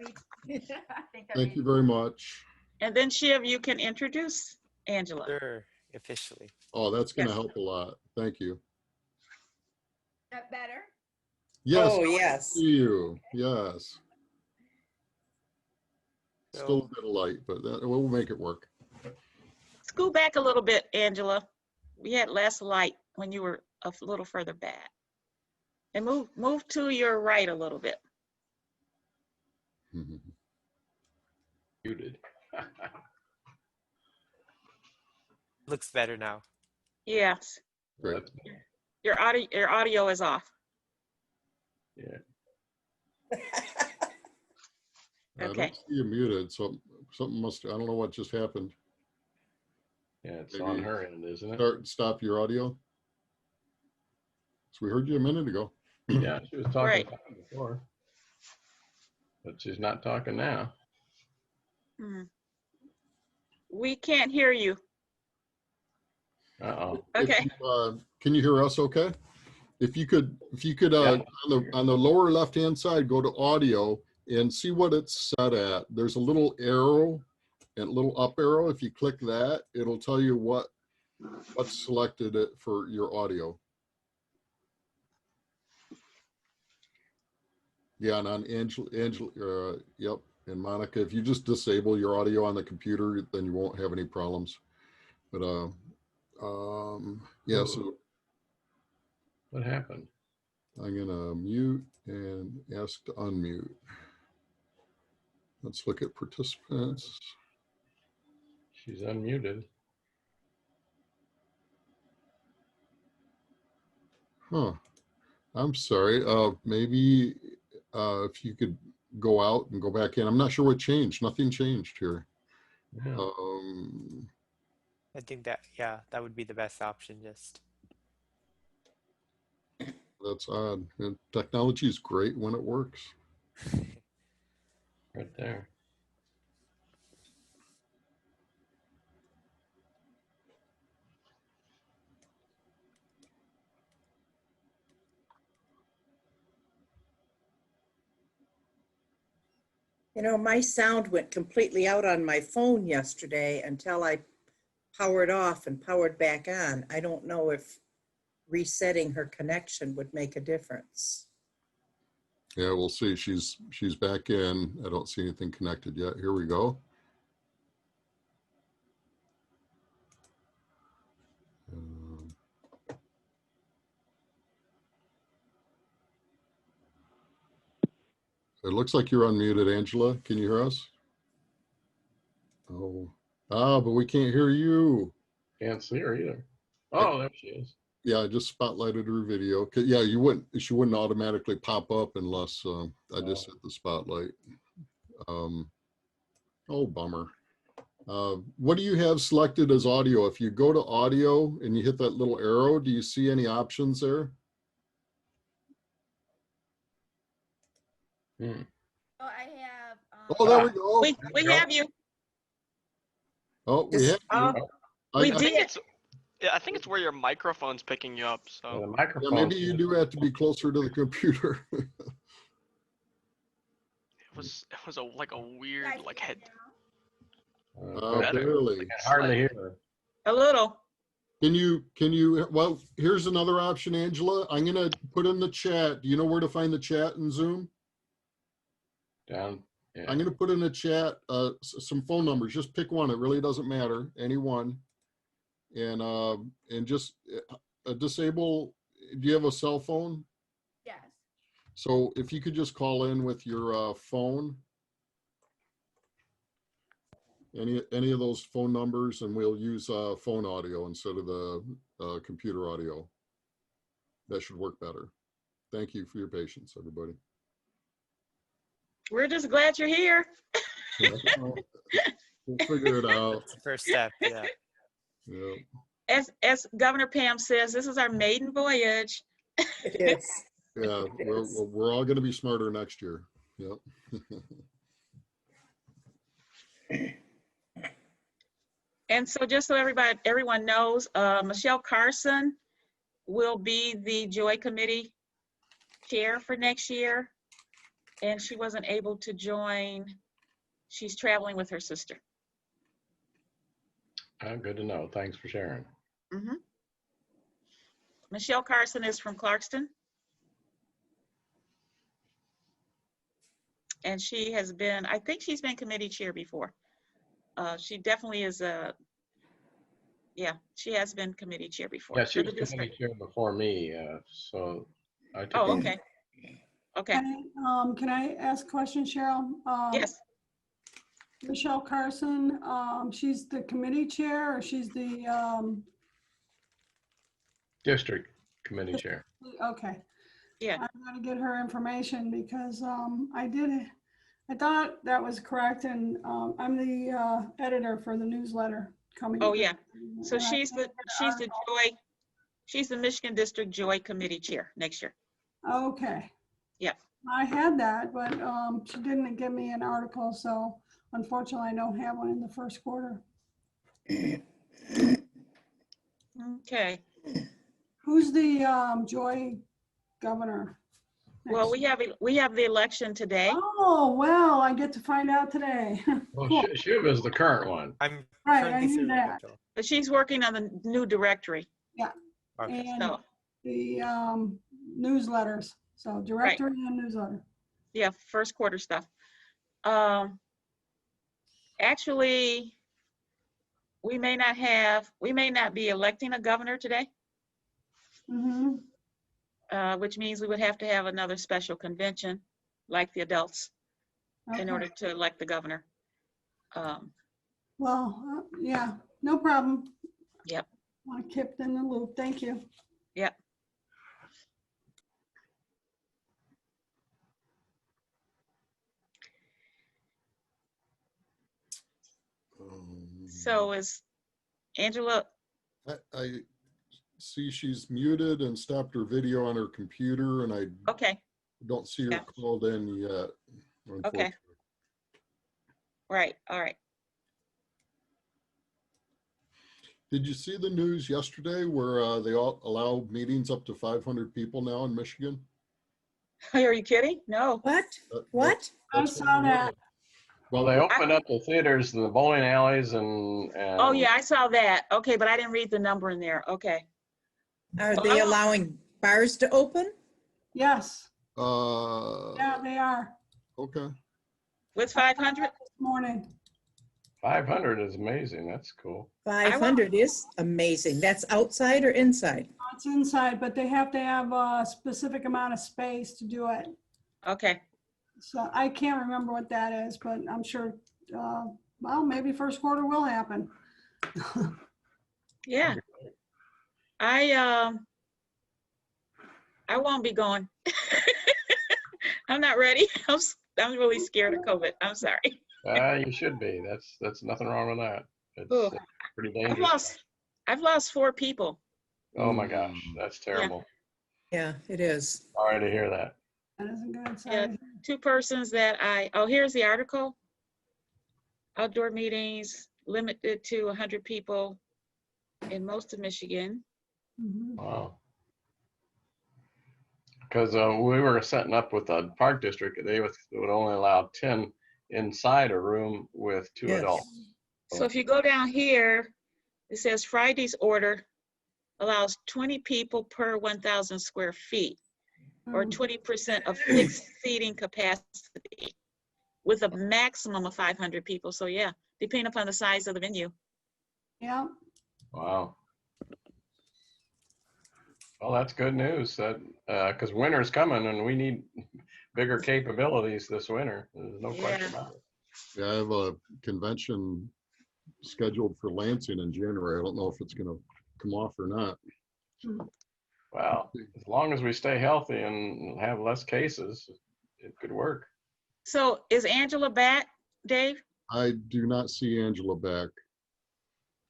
let me- I think I Thank may- you very much. And then Shiv, you can introduce Angela. Sure, officially. Oh, that's going to Yes. help a lot. Thank you. That better? Yes. Oh, I yes. see you. Yes. Still a So, bit of light, but we'll make it work. Scoot back a little bit, Angela. We had less light when you were a little further back. And move to your right a little bit. Muted. looks better now. Yes. Great. Your audio is off. Yeah. I Okay. don't see you muted, so something I don't know what just happened. Yeah, it's Maybe on her end, isn't it? Stop your audio. So we heard you a minute ago. Yeah, she was talking Right. fine before. But she's not talking now. We can't hear you. Uh-oh. Okay. Can you hear us okay? If you could Yeah. on the lower left-hand side, go to audio and see what it's set at. There's a little arrow and a little up arrow. If you click that, it'll tell you what's selected for your audio. Yeah, and on Angela, yep, and Monica, if you just disable your audio on the computer, then you won't have any problems. But yeah, so What happened? I'm gonna mute and ask to unmute. Let's look at participants. She's unmuted. Huh, I'm sorry. Maybe if you could go out and go back in. I'm not sure what changed. Nothing changed here. Yeah. I think that, yeah, that would be the best option. Just That's odd. And technology is great when it works. Right there. You know, my sound went completely out on my phone yesterday until I powered off and powered back on. I don't know if resetting her connection would make a difference. Yeah, we'll see. She's back in. I don't see anything connected yet. Here we go. It looks like you're unmuted, Angela. Can you hear us? Oh, but we can't hear you. Can't see her either. Oh, there she is. Yeah, I just spotlighted her video. Yeah, she wouldn't automatically pop up unless I just hit the spotlight. Oh, bummer. What do you have selected as audio? If you go to audio and you hit that little arrow, do you see any options there? Hmm. Oh, I have. Oh, there we go. We have you. Oh, we have you. We I did. Think it's where your microphone's picking you up. Yeah, So the Yeah, microphone. maybe you do have to be closer to the computer. it was like a weird Guys, like can head. you Better. Barely. I can hardly hear her. a little. Can you, well, here's another option, Angela. I'm going to put in the chat. Do you know where to find the chat in Zoom? Down. Yeah. I'm going to put in the chat some phone numbers. Just pick one. It really doesn't matter. Any one. And just disable. Do you have a cell phone? Yes. So if you could just call in with your phone, any of those phone numbers, and we'll use phone audio instead of the computer audio. That should work better. Thank you for your patience, everybody. We're just glad you're here. We'll figure it out. that's the first step. Yeah. Yeah. As Governor Pam says, this is our maiden voyage. It is. Yeah, It is. we're all going to be smarter next year. Yep. And so just so everyone knows, Michelle Carson will be the JOI committee chair for next year. And she wasn't able to join. She's traveling with her sister. Good to know. Thanks for sharing. Mm-hmm. Michelle Carson is from Clarkston. And she has been, I think she's been committee chair before. She definitely is yeah, she has been committee chair before. Yeah, she for was the committee district. chair before me, so I took Oh, over. okay. Okay. Can I ask a question, Cheryl? Yes. Michelle Carson, she's the committee chair, or she's the, District committee chair. okay. Yeah. I'm gonna get her information because I thought that was correct, and I'm the editor for the newsletter coming. Oh, yeah. So And I she's the JOI, she's the Michigan District JOI committee chair next year. Okay. Yeah. I had that, but she didn't give me an article, so unfortunately I don't have one in the first quarter. Okay. Who's the JOI governor? Well, next? we have the election today. Oh, well, I get to find out today. Well, Cool. Shiv is the current one. I'm Right, I currently knew serving that. until. But she's working on the new directory. Yeah. Okay. And So, the newsletters. So directory and newsletter. yeah, first quarter stuff. Actually, we may not be electing a governor today, Mm-hmm. which means we would have to have another special convention like the adults in Okay. order to elect the governor. Well, yeah, no problem. Yep. Want to keep in the loop. Thank you. Yep. So is Angela, I see she's muted and stopped her video on her computer, and I okay, don't see her Yeah. called in yet. okay. Right, all right. Did you see the news yesterday where they all allow meetings up to 500 people now in Michigan? Are you kidding? No. What? That- What? I that's saw that. Well, they opened up the theaters and the bowling alleys and Oh, yeah, I saw that. Okay, but I didn't read the number in there. Okay. Are Well, they allowing bars to open? Yes. Uh, Yeah, they are. okay. With 500? This morning. 500 is amazing. That's cool. 500 is amazing. That's outside or inside? It's inside, but they have to have a specific amount of space to do it. Okay. So I can't remember what that is, but I'm sure, well, maybe first quarter will happen. Yeah. I won't be going. I'm not ready. I'm really scared of COVID. I'm sorry. You should be. That's nothing wrong with that. It's Ooh. pretty I've dangerous. lost 4 people. Oh my gosh, that's terrible. Yeah, it is. Sorry to hear that. That isn't good. Yeah, Sorry. 2 persons that here's the article. Outdoor meetings limited to 100 people in most of Michigan. Mhm. Wow. Because we were setting up with the park district, they would only allow 10 inside a room with 2 Yes. adults. So if you go down here, it says Friday's order allows 20 people per 1,000 square feet, or 20% of fixed seating capacity, with a maximum of 500 people. So yeah, depending upon the size of the venue. Yeah. Wow. Well, that's good news. That because winter's coming and we need bigger capabilities this winter. There's no question about it. Yeah, I have a convention scheduled for Lansing in January. I don't know if it's going to come off or not. Well, as long as we stay healthy and have less cases, it could work. So is Angela back, Dave? I do not see Angela back.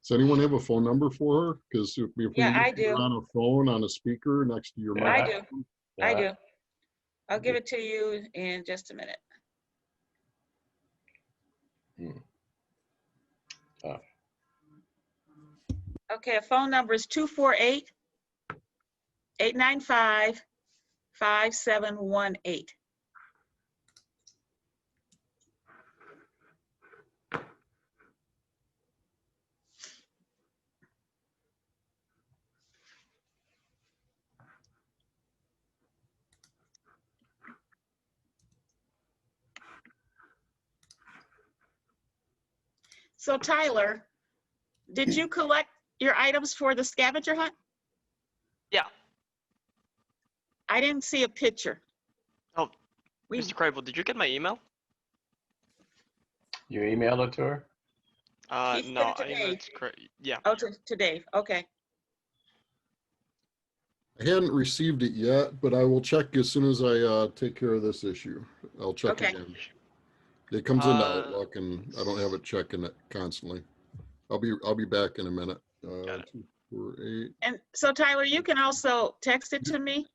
Does anyone have a phone number for her? Because if we Yeah, can I get her do. on a phone on a speaker next to your Yeah. I mic. do. Yeah. I do. I'll give it to you in just a minute. Oh. Okay, a phone number is 248-895-5718. So Tyler, did you collect your items for the scavenger hunt? Yeah. I didn't see a picture. Oh, We- Mr. Crable, did you get my email? You emailed it to her? He sent No, it to I emailed Dave. it to yeah. Oh, to Dave, okay. I hadn't received it yet, but I will check as soon as I take care of this issue. I'll check Okay. again. It comes into Uh, Outlook, and I don't have it checking it constantly. I'll be back in a minute. Got it. 248. And so Tyler, you can also text it to me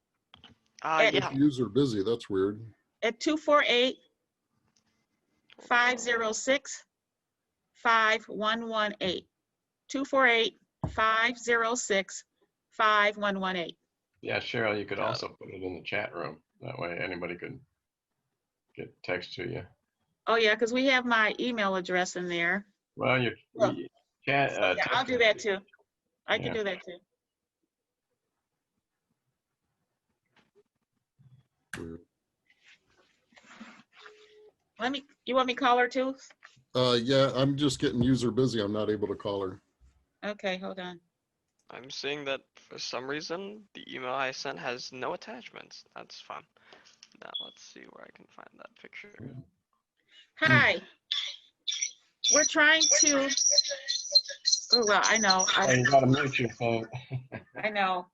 Yeah. User busy. That's weird. at 248-506-5118. 506-5118. Yeah, Cheryl, you could Got also put it in the chat room. That way anybody could get text to you. Oh, yeah, because we have my email address in there. Well, you Well, chat. So, yeah, I'll do that too. I can Yeah. do that too. You want me to call her too? Yeah, I'm just getting user busy. I'm not able to call her. Okay, hold on. I'm seeing that for some reason the email I sent has no attachments. That's fun. Now let's see where I can find that picture. Hi. We're trying to, oh, well, I know. Oh, you gotta mute your phone. I know.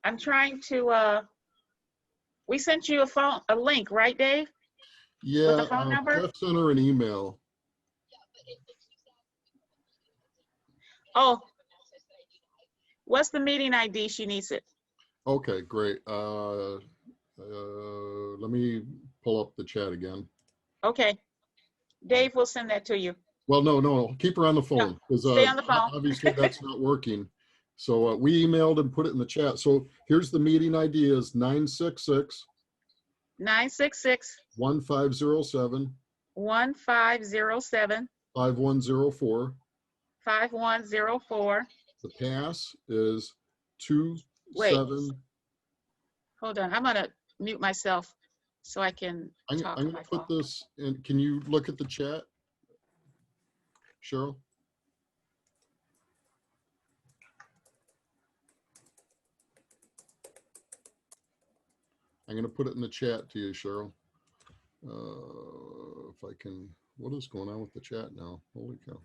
I'm trying to, we sent you a link, right, Dave? Yeah, the phone number? Jeff sent her an email. Oh, what's the meeting ID? She needs it. Okay, great. Let me pull up the chat again. Okay. Dave will send that to you. Well, no, keep her on the phone. Because stay on the phone. obviously that's not working. So we emailed and put it in the chat. So here's the meeting ID is 966 1507 1507 5104. 5104. The pass is Wait. 27. Hold on. I'm going to mute myself so I can I'm talk going on to my put phone. this in. Can you look at the chat, Cheryl? I'm going to put it in the chat to you, Cheryl. If I can, what is going on with the chat now? Holy cow.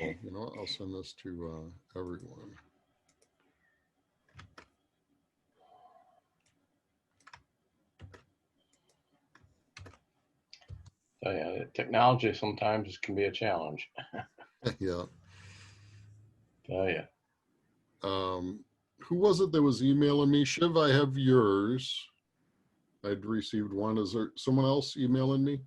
Well, you know what? I'll send this to everyone. So yeah, technology sometimes can be a challenge. Yeah. Oh yeah. Who was it that was emailing me? Shiv, I have yours. I'd received one. Is there someone else emailing me?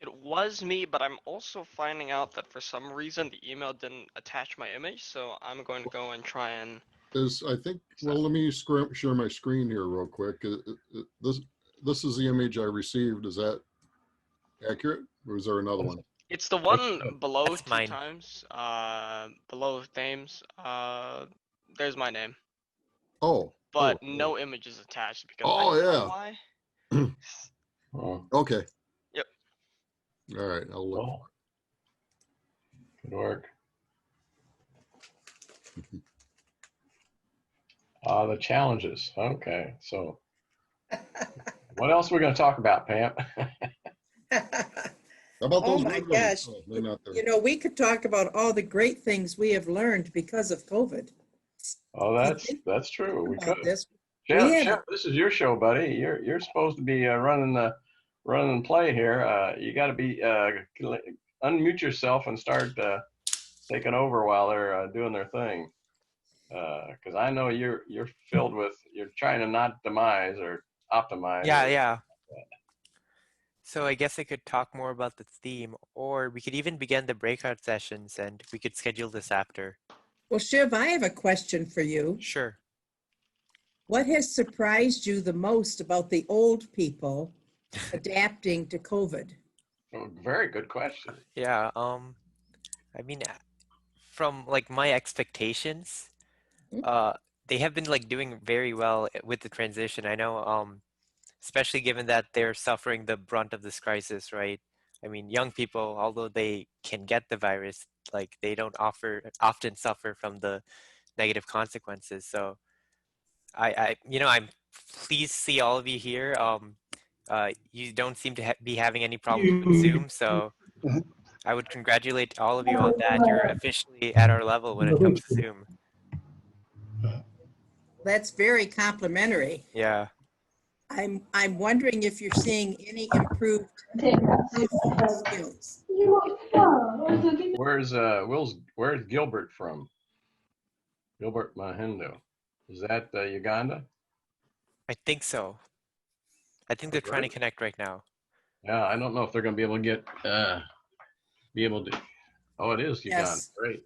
It was me, but I'm also finding out that for some reason the email didn't attach my image, so I'm going to go and try and. I think, well, let me share my screen here real quick. This is the image I received. Is that accurate? Or is there another one? It's the one below That's two mine. times, below Thames. There's my name, Oh. but no image is attached because I Oh, don't know yeah. why. Oh, Okay. Yep. All right. I'll look. well, good work. The challenges. Okay, so what else are we going to talk about, Pam? How about Oh those my red lights? gosh. Oh, they're not there. You know, we could talk about all the great things we have learned because of COVID. Oh, that's true. We About could. this. Jeff, We had Jeff, this is your show, buddy. You're supposed to be running the play here. You got to be unmute yourself and start taking over while they're doing their thing. Because I know you're filled with, you're trying to not demise or optimize. Yeah. So I guess I could talk more about the theme, or we could even begin the breakout sessions and we could schedule this after. Well, Shiv, I have a question for you. Sure. What has surprised you the most about the old people adapting to COVID? Oh, very good question. Yeah. I mean, from like my expectations, they have been like doing very well with the transition. I know, especially given that they're suffering the brunt of this crisis, right? I mean, young people, although they can get the virus, like they don't often suffer from the negative consequences. So I'm pleased to see all of you here. You don't seem to be having any problems with Zoom, so I would congratulate all of you on that. You're officially at our level when it comes to Zoom. That's very complimentary. Yeah. I'm wondering if you're seeing any improved skills. Where's Gilbert from? Gilbert Mahindo. Is that Uganda? I think so. I think they're trying to connect right now. Yeah, I don't know if they're going to be able to get, oh, it is Uganda. Yes. Great.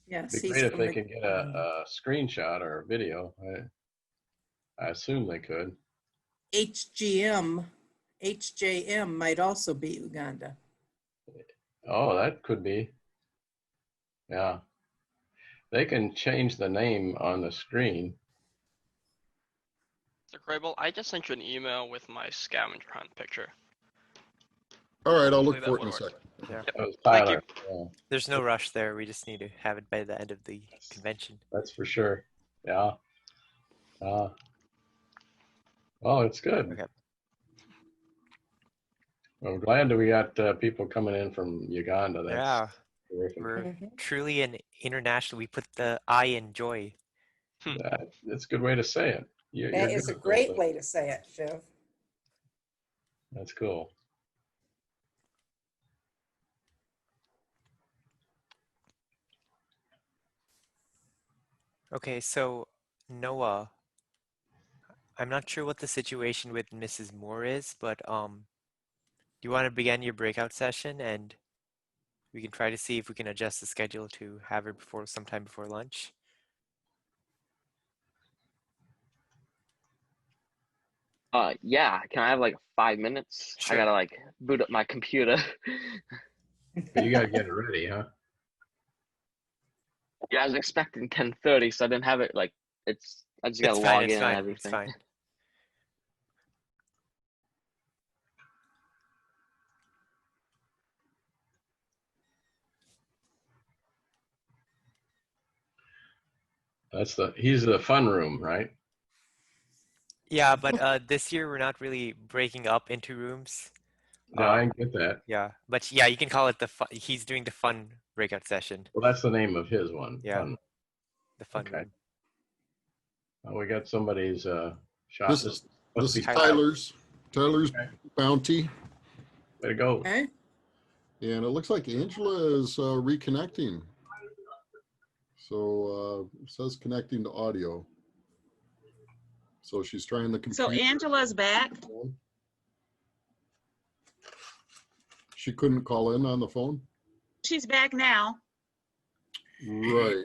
Yes, It'd be he's great if from they the- can get a screenshot or a video. I assume they could. HJM might also be Uganda. Oh, that could be. Yeah. They can change the name on the screen. So Grable, I just sent you an email with my scavenger hunt picture. All right, I'll Hopefully look that for it in would a work. second. Yeah. That was Thank you. Tyler. Yeah, There's no rush there. We just need to have it by the end of the convention. that's for sure. Yeah. Oh, it's good. Okay. I'm glad that we got people coming in from Uganda. That's Yeah, terrific. we're truly an international. We put the I in joy. That's a good way to say it. That is a great way to say it, Shiv. That's cool. Okay, so Noah, I'm not sure what the situation with Mrs. Moore is, but do you want to begin your breakout session and we can try to see if we can adjust the schedule to have her sometime before lunch? Yeah, can I have like 5 minutes? Sure. I gotta like boot up my computer. But you gotta get it ready, huh? Yeah, I was expecting 10:30, so I didn't have it like I just gotta log in and everything. It's fine. He's the fun room, right? Yeah, but this year we're not really breaking up into rooms. No, I get that. Yeah, but yeah, you can call it he's doing the fun breakout session. Well, that's the name of his one. Yeah. Fun. The fun Okay. room. Oh, we got somebody's shot. This is Tyler's bounty. Way to go. Okay. And it looks like Angela is reconnecting. So it says connecting to audio. So she's trying the computer. So Angela's back. She couldn't call in on the phone? She's back now. Right.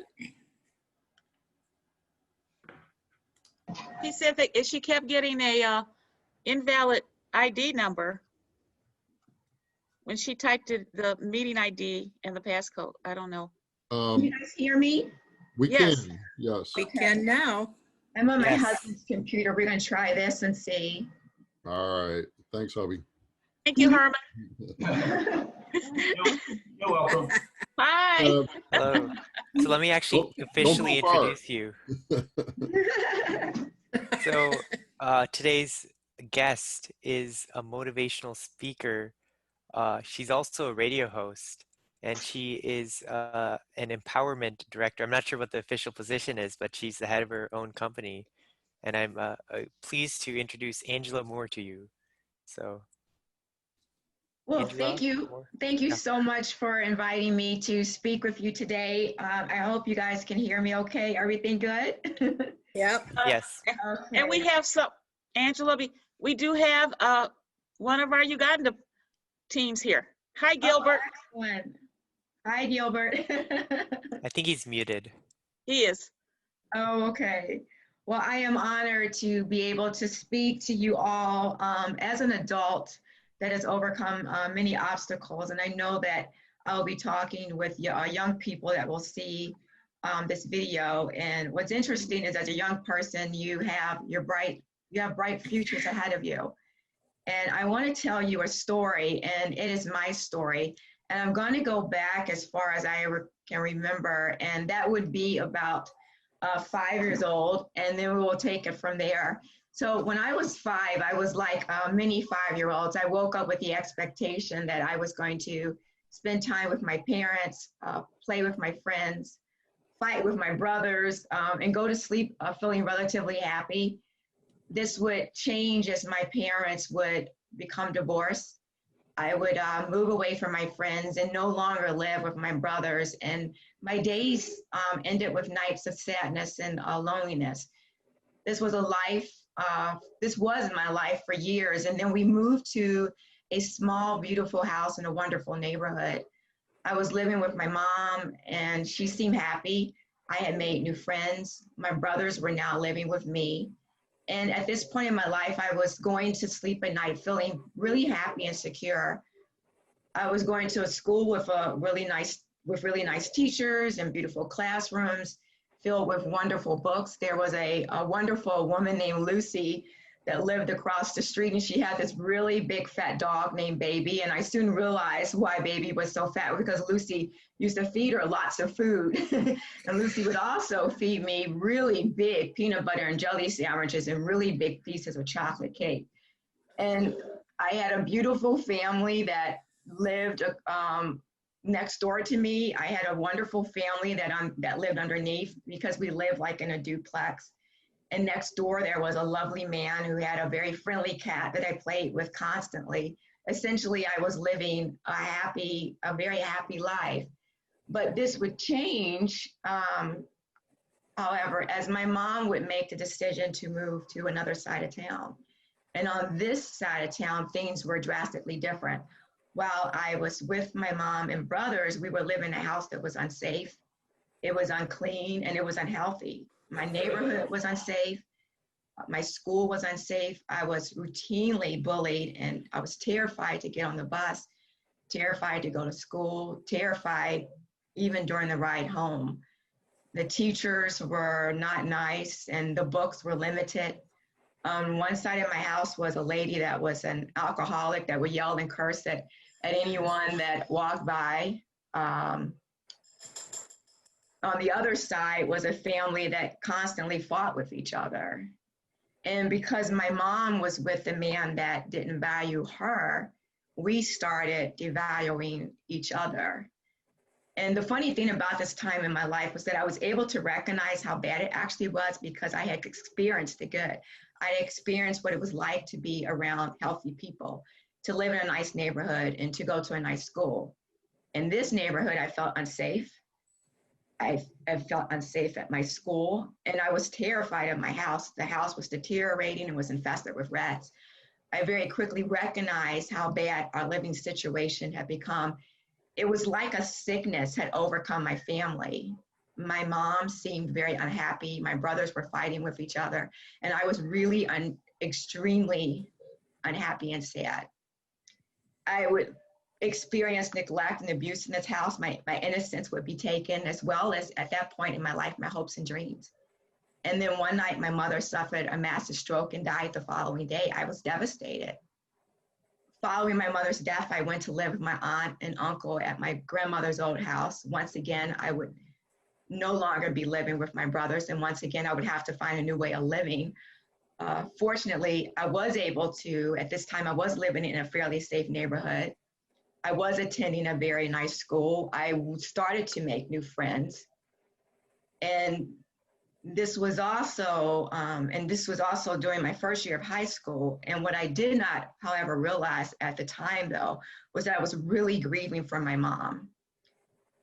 He said that she kept getting a invalid ID number when she typed the meeting ID and the passcode. I don't know. Can you guys hear me? We Yes. can, yes. We can now. I'm on my Yes. husband's computer. We're going to try this and see. All right. Thanks, hubby. Thank you, Herman. You're welcome. Hi. Hello. So let me actually Don't officially go far. introduce you. So today's guest is a motivational speaker. She's also a radio host, and she is an empowerment director. I'm not sure what the official position is, but she's the head of her own company. And I'm pleased to introduce Angela Moore to you. So, Well, Angela thank you. Moore? Thank you Yeah. so much for inviting me to speak with you today. I hope you guys can hear me okay. Everything good? Yep. Yes. And we have Angela, we do have one of our Uganda teams here. Hi, Gilbert. Oh, excellent. Hi, Gilbert. I think he's muted. He is. Oh, okay. Well, I am honored to be able to speak to you all as an adult that has overcome many obstacles. And I know that I'll be talking with young people that will see this video. And what's interesting is as a young person, you have bright futures ahead of you. And I want to tell you a story, and it is my story. And I'm going to go back as far as I can remember, and that would be about 5 years old, and then we will take it from there. So when I was 5, I was like many 5-year-olds. I woke up with the expectation that I was going to spend time with my parents, play with my friends, fight with my brothers, and go to sleep feeling relatively happy. This would change as my parents would become divorced. I would move away from my friends and no longer live with my brothers. And my days ended with nights of sadness and loneliness. This was a life, this was my life for years. And then we moved to a small, beautiful house in a wonderful neighborhood. I was living with my mom and she seemed happy. I had made new friends. My brothers were now living with me. And at this point in my life, I was going to sleep at night feeling really happy and secure. I was going to a school with really nice teachers and beautiful classrooms filled with wonderful books. There was a wonderful woman named Lucy that lived across the street, and she had this really big fat dog named Baby. And I soon realized why Baby was so fat, because Lucy used to feed her lots of food. And Lucy would also feed me really big peanut butter and jelly sandwiches and really big pieces of chocolate cake. And I had a beautiful family that lived next door to me. I had a wonderful family that lived underneath, because we lived like in a duplex. And next door, there was a lovely man who had a very friendly cat that I played with constantly. Essentially, I was living a very happy life. But this would change, however, as my mom would make the decision to move to another side of town. And on this side of town, things were drastically different. While I was with my mom and brothers, we would live in a house that was unsafe. It was unclean and it was unhealthy. My neighborhood was unsafe. My school was unsafe. I was routinely bullied and I was terrified to get on the bus, terrified to go to school, terrified even during the ride home. The teachers were not nice and the books were limited. On one side of my house was a lady that was an alcoholic that would yell and curse at anyone that walked by. On the other side was a family that constantly fought with each other. And because my mom was with a man that didn't value her, we started devaluing each other. And the funny thing about this time in my life was that I was able to recognize how bad it actually was, because I had experienced the good. I had experienced what it was like to be around healthy people, to live in a nice neighborhood and to go to a nice school. In this neighborhood, I felt unsafe. I felt unsafe at my school, and I was terrified of my house. The house was deteriorating and was infested with rats. I very quickly recognized how bad our living situation had become. It was like a sickness had overcome my family. My mom seemed very unhappy. My brothers were fighting with each other, and I was really extremely unhappy and sad. I would experience neglect and abuse in this house. My innocence would be taken, as well as at that point in my life, my hopes and dreams. And then one night, my mother suffered a massive stroke and died the following day. I was devastated. Following my mother's death, I went to live with my aunt and uncle at my grandmother's old house. Once again, I would no longer be living with my brothers. And once again, I would have to find a new way of living. Fortunately, I was able to, at this time, I was living in a fairly safe neighborhood. I was attending a very nice school. I started to make new friends. And this was also during my first year of high school. And what I did not, however, realize at the time, though, was that I was really grieving for my mom.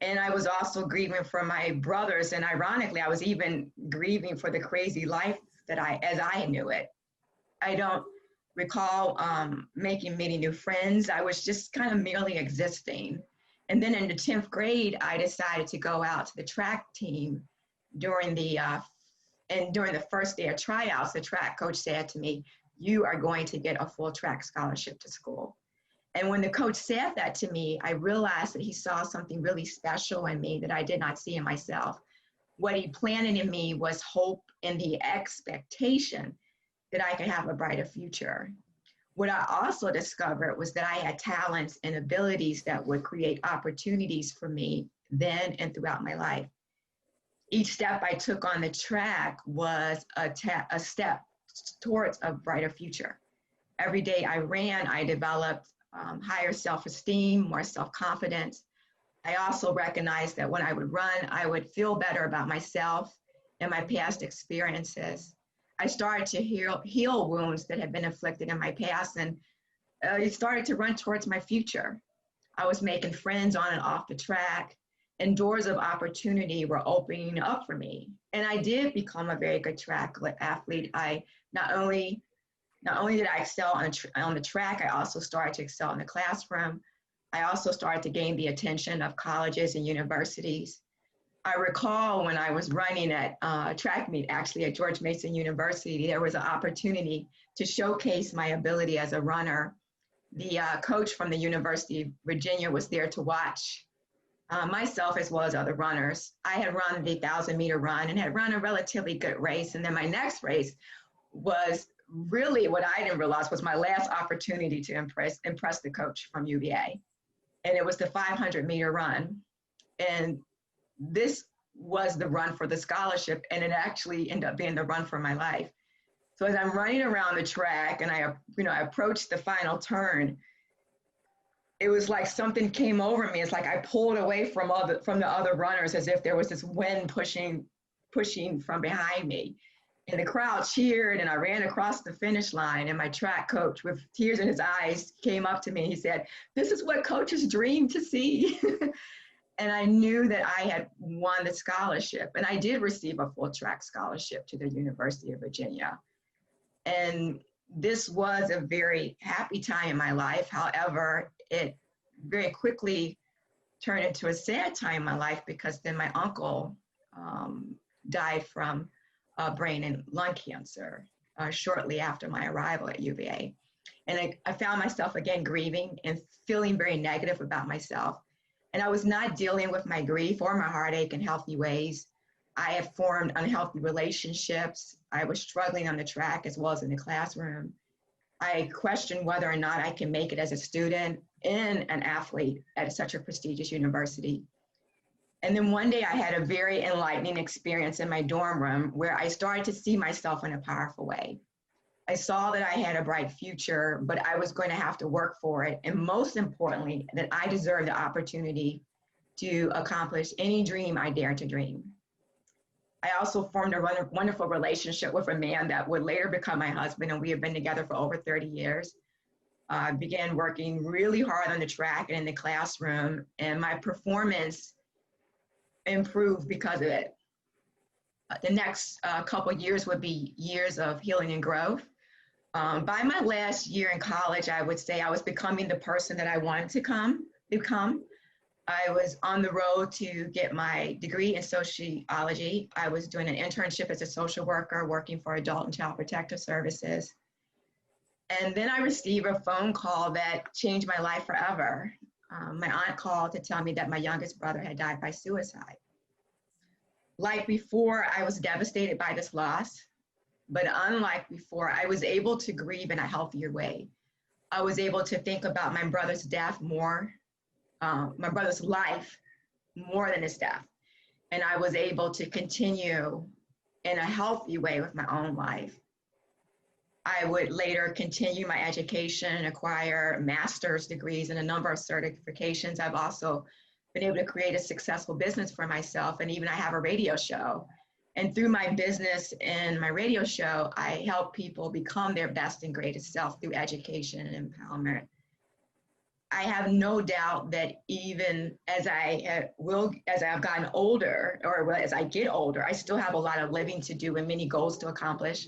And I was also grieving for my brothers. And ironically, I was even grieving for the crazy life that as I knew it. I don't recall making many new friends. I was just kind of merely existing. And then in the 10th grade, I decided to go out to the track team. During the first day of tryouts, the track coach said to me, "You are going to get a full track scholarship to school." And when the coach said that to me, I realized that he saw something really special in me that I did not see in myself. What he planted in me was hope and the expectation that I could have a brighter future. What I also discovered was that I had talents and abilities that would create opportunities for me then and throughout my life. Each step I took on the track was a step towards a brighter future. Every day I ran, I developed higher self-esteem, more self-confidence. I also recognized that when I would run, I would feel better about myself and my past experiences. I started to heal wounds that had been inflicted in my past, and it started to run towards my future. I was making friends on and off the track, and doors of opportunity were opening up for me. And I did become a very good track athlete. I not only did I excel on the track, I also started to excel in the classroom. I also started to gain the attention of colleges and universities. I recall when I was running at track meet, actually at George Mason University, there was an opportunity to showcase my ability as a runner. The coach from the University of Virginia was there to watch myself as well as other runners. I had run the 1,000-meter run and had run a relatively good race. And then my next race was really what I didn't realize was my last opportunity to impress the coach from UVA. And it was the 500-meter run. And this was the run for the scholarship, and it actually ended up being the run for my life. So as I'm running around the track and I approached the final turn, it was like something came over me. It's like I pulled away from the other runners as if there was this wind pushing from behind me. And the crowd cheered, and I ran across the finish line, and my track coach, with tears in his eyes, came up to me and he said, "This is what coaches dream to see." And I knew that I had won the scholarship, and I did receive a full track scholarship to the University of Virginia. And this was a very happy time in my life. However, it very quickly turned into a sad time in my life because then my uncle died from brain and lung cancer shortly after my arrival at UVA. And I found myself again grieving and feeling very negative about myself. And I was not dealing with my grief or my heartache in healthy ways. I had formed unhealthy relationships. I was struggling on the track as well as in the classroom. I questioned whether or not I can make it as a student and an athlete at such a prestigious university. And then one day I had a very enlightening experience in my dorm room where I started to see myself in a powerful way. I saw that I had a bright future, but I was going to have to work for it. And most importantly, that I deserved the opportunity to accomplish any dream I dared to dream. I also formed a wonderful relationship with a man that would later become my husband, and we have been together for over 30 years. I began working really hard on the track and in the classroom, and my performance improved because of it. The next couple of years would be years of healing and growth. By my last year in college, I would say I was becoming the person that I wanted to become. I was on the road to get my degree in sociology. I was doing an internship as a social worker, working for Adult and Child Protective Services. And then I received a phone call that changed my life forever. My aunt called to tell me that my youngest brother had died by suicide. Like before, I was devastated by this loss, but unlike before, I was able to grieve in a healthier way. I was able to think about my brother's death more, my brother's life more than his death. And I was able to continue in a healthy way with my own life. I would later continue my education and acquire master's degrees and a number of certifications. I've also been able to create a successful business for myself, and even I have a radio show. And through my business and my radio show, I help people become their best and greatest self through education and empowerment. I have no doubt that even as I've gotten older, or as I get older, I still have a lot of living to do and many goals to accomplish.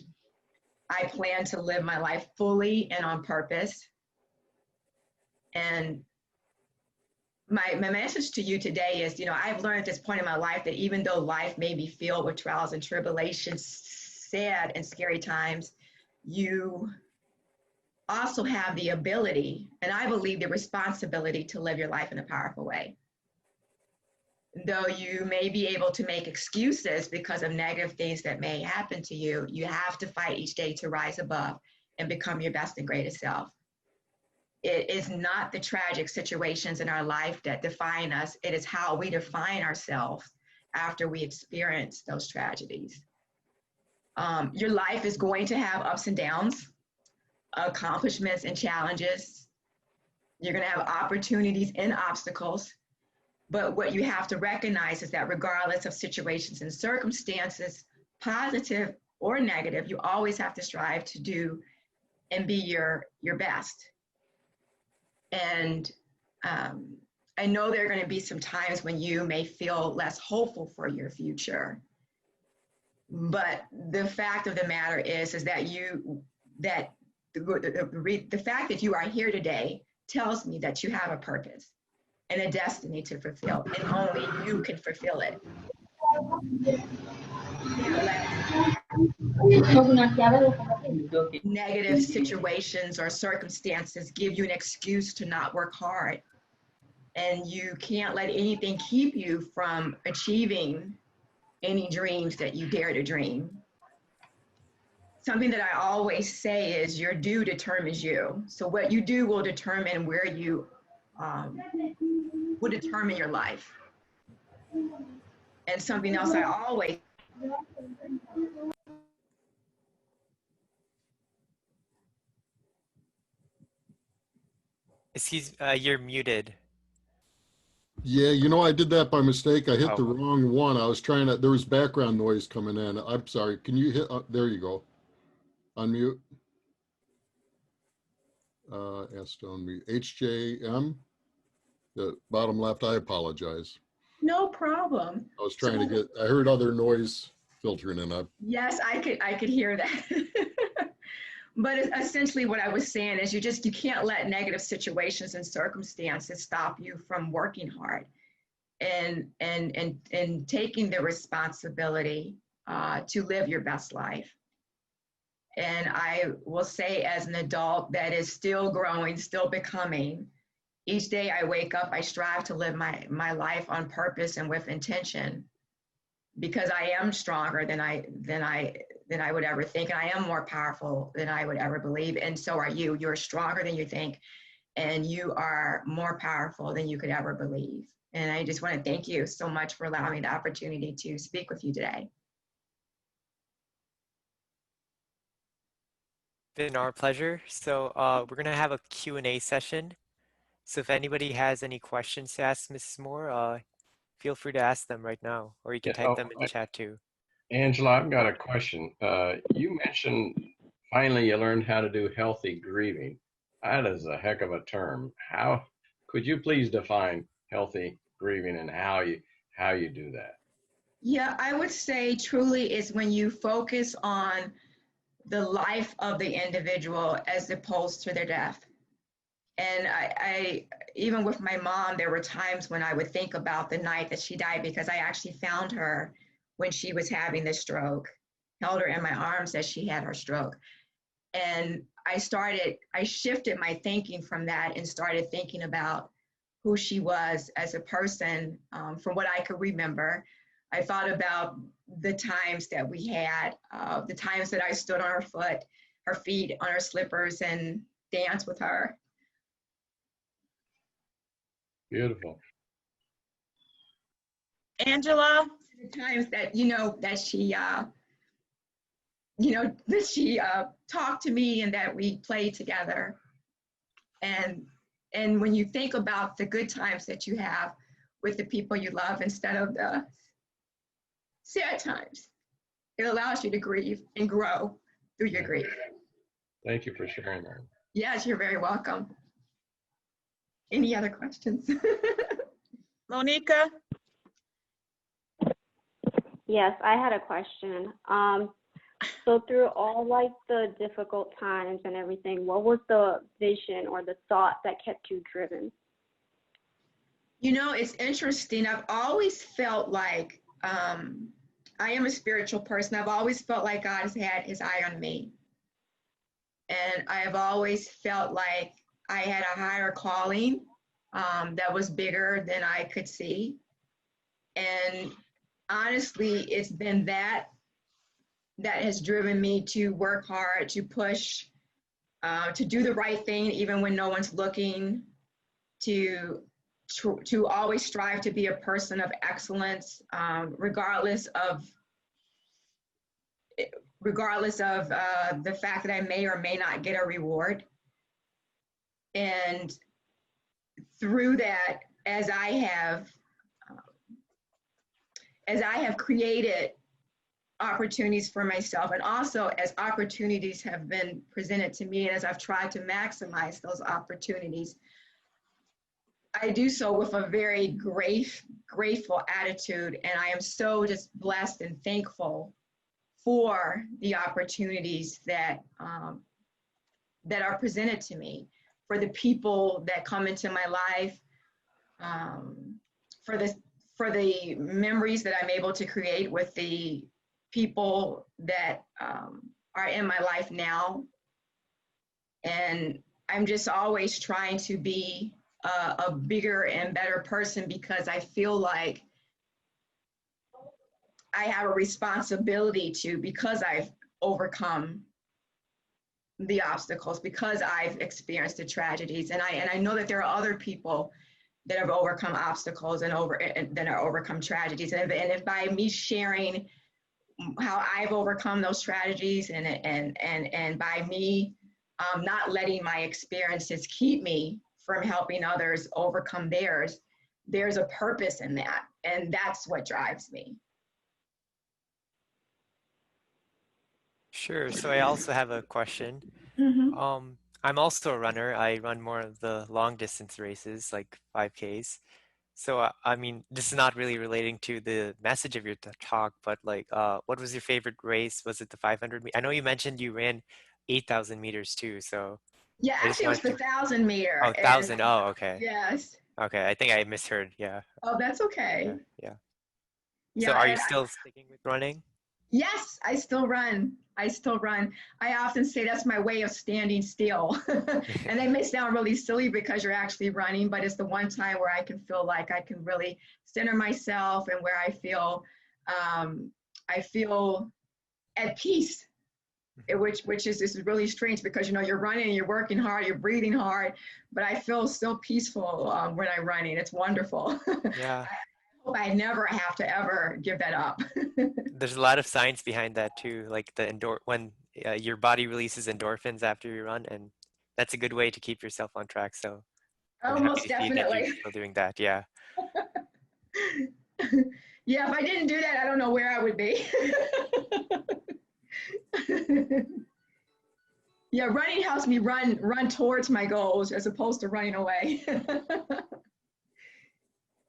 I plan to live my life fully and on purpose. And my message to you today is, I've learned at this point in my life that even though life may be filled with trials and tribulations, sad and scary times, you also have the ability, and I believe the responsibility, to live your life in a powerful way. Though you may be able to make excuses because of negative things that may happen to you, you have to fight each day to rise above and become your best and greatest self. It is not the tragic situations in our life that define us. It is how we define ourselves after we experience those tragedies. Your life is going to have ups and downs, accomplishments and challenges. You're going to have opportunities and obstacles. But what you have to recognize is that regardless of situations and circumstances, positive or negative, you always have to strive to do and be your best. And I know there are going to be some times when you may feel less hopeful for your future. But the fact of the matter is that the fact that you are here today tells me that you have a purpose and a destiny to fulfill, and only you can fulfill it. Negative situations or circumstances give you an excuse to not work hard. And you can't let anything keep you from achieving any dreams that you dare to dream. Something that I always say is your do determines you. So what you do will determine where you will determine your life. And something else I always You're muted. Yeah, you know, I did that by mistake. I hit the Oh. wrong one. I was trying to, there was background noise coming in. I'm sorry. Can you hit, there you go. Unmute. Ask to unmute. HJM, the bottom left, I apologize. No problem. I was trying to get, I heard other noise filtering in. Yes, I could hear that. But essentially what I was saying is you can't let negative situations and circumstances stop you from working hard and taking the responsibility to live your best life. And I will say, as an adult that is still growing, still becoming, each day I wake up, I strive to live my life on purpose and with intention, because I am stronger than I would ever think, and I am more powerful than I would ever believe, and so are you. You're stronger than you think, and you are more powerful than you could ever believe. And I just want to thank you so much for allowing me the opportunity to speak with you today. Been our pleasure. So we're gonna have a Q&A session. So if anybody has any questions to ask Mrs. Moore, feel free to ask them right now, or you can type them in the chat too. Angela, I've got a question. You mentioned finally you learned how to do healthy grieving. That is a heck of a term. How could you please define healthy grieving and how you do that? Yeah, I would say truly is when you focus on the life of the individual as opposed to their death. And I even with my mom, there were times when I would think about the night that she died, because I actually found her when she was having the stroke, held her in my arms as she had her stroke. And I shifted my thinking from that and started thinking about who she was as a person. From what I could remember, I thought about the times that we had, the times that I stood on her feet, on her slippers, and danced with her. Beautiful. Angela? The times that, that she talked to me and that we played together. And when you think about the good times that you have with the people you love instead of the sad times, it allows you to grieve and grow through your grief. Thank you for sharing that. Yes, you're very welcome. Any other questions? Monica? Yes, I had a question. So through all like the difficult times and everything, what was the vision or the thought that kept you driven? It's interesting. I've always felt like I am a spiritual person. I've always felt like God has had his eye on me. And I have always felt like I had a higher calling that was bigger than I could see. And honestly, it's been that has driven me to work hard, to push, to do the right thing, even when no one's looking, to always strive to be a person of excellence, regardless of the fact that I may or may not get a reward. And through that, as I have created opportunities for myself, and also as opportunities have been presented to me, and as I've tried to maximize those opportunities, I do so with a very grateful attitude, and I am so just blessed and thankful for the opportunities that that are presented to me, for the people that come into my life, for the memories that I'm able to create with the people that are in my life now. And I'm just always trying to be a bigger and better person, because I feel like I have a responsibility to, because I've overcome the obstacles, because I've experienced the tragedies, and I know that there are other people that have overcome obstacles and that are overcome tragedies, and if by me sharing how I've overcome those tragedies, and by me not letting my experiences keep me from helping others overcome theirs, there's a purpose in that, and that's what drives me. Sure. So I also have a question. I'm also a runner. I run more of the long distance races, like 5Ks. So I mean, this is not really relating to the message of your talk, but like, what was your favorite race? Was it the 500 meter? I know you mentioned you ran 8,000 meters too. So Yeah, I just actually it was wanted the to. 1,000 meter. Oh, And 1,000. Oh, okay. yes. Okay. I think I misheard. Yeah. Oh, that's okay. Yeah. Yeah. So Yeah, are you and still sticking with running? yes, I still run. I still run. I often say that's my way of standing still. And that may sound really silly because you're actually running, but it's the one time where I can feel like I can really center myself, and where I feel at peace. Which is really strange, because you're running, you're working hard, you're breathing hard, but I feel so peaceful when I'm running. It's wonderful. Yeah. I hope I never have to ever give that up. There's a lot of science behind that too, like when your body releases endorphins after you run, and that's a good way to keep yourself on track. So I'm Oh, happy most to see that you're definitely. still doing that. Yeah. Yeah, if I didn't do that, I don't know where I would be. Yeah, running helps me run towards my goals as opposed to running away.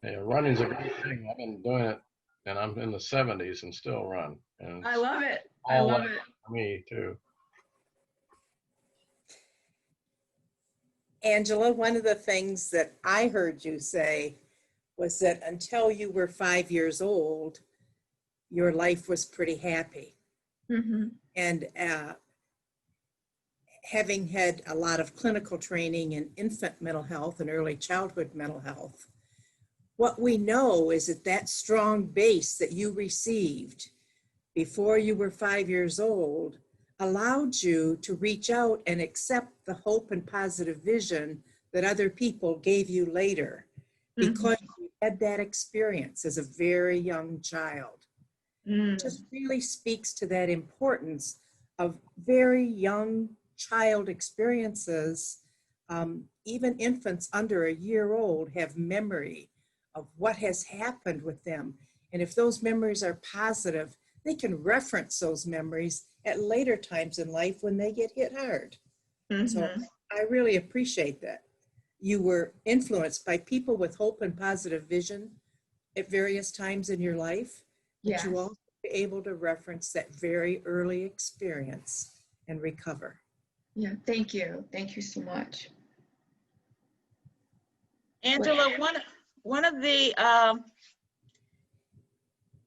Yeah, running's a great thing. I've been doing it, and I'm in the 70s and still run. And I it's love it. I all love life it. for me too. Angela, one of the things that I heard you say was that until you were 5 years old, your life was pretty happy. Mm-hmm. And having had a lot of clinical training in infant mental health and early childhood mental health, what we know is that strong base that you received before you were 5 years old allowed you to reach out and accept the hope and positive vision that other people gave you later, because you had that experience as a very young child. It just really speaks to that importance of very young child experiences. Even infants under a year old have memory of what has happened with them. And if those memories are positive, they can reference those memories at later times in life when they get hit hard. So I really appreciate that. You were influenced by people with hope and positive vision at various times in your life, but Yes. you also were able to reference that very early experience and recover. Yeah, thank you. Thank you so much. Angela, one of the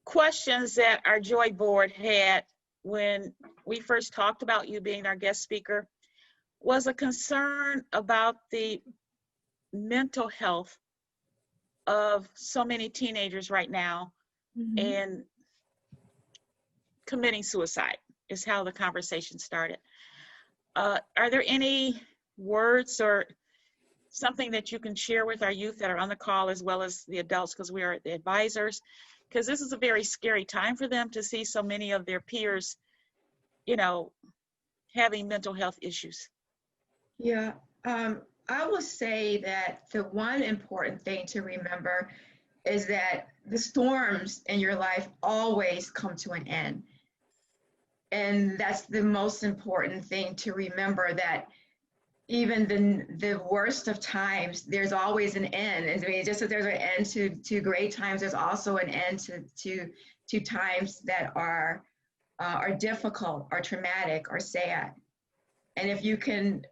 questions that our JOI board had when we first talked about you being our guest speaker was a concern about the mental health of so many teenagers right now and committing suicide is how the conversation started. Are there any words or something that you can share with our youth that are on the call, as well as the adults, because we are the advisors, because this is a very scary time for them to see so many of their peers, having mental health issues? Yeah, I will say that the one important thing to remember is that the storms in your life always come to an end. And that's the most important thing to remember, that even the worst of times, there's always an end. I mean, just as there's an end to great times, there's also an end to times that are difficult or traumatic or sad. And if you can,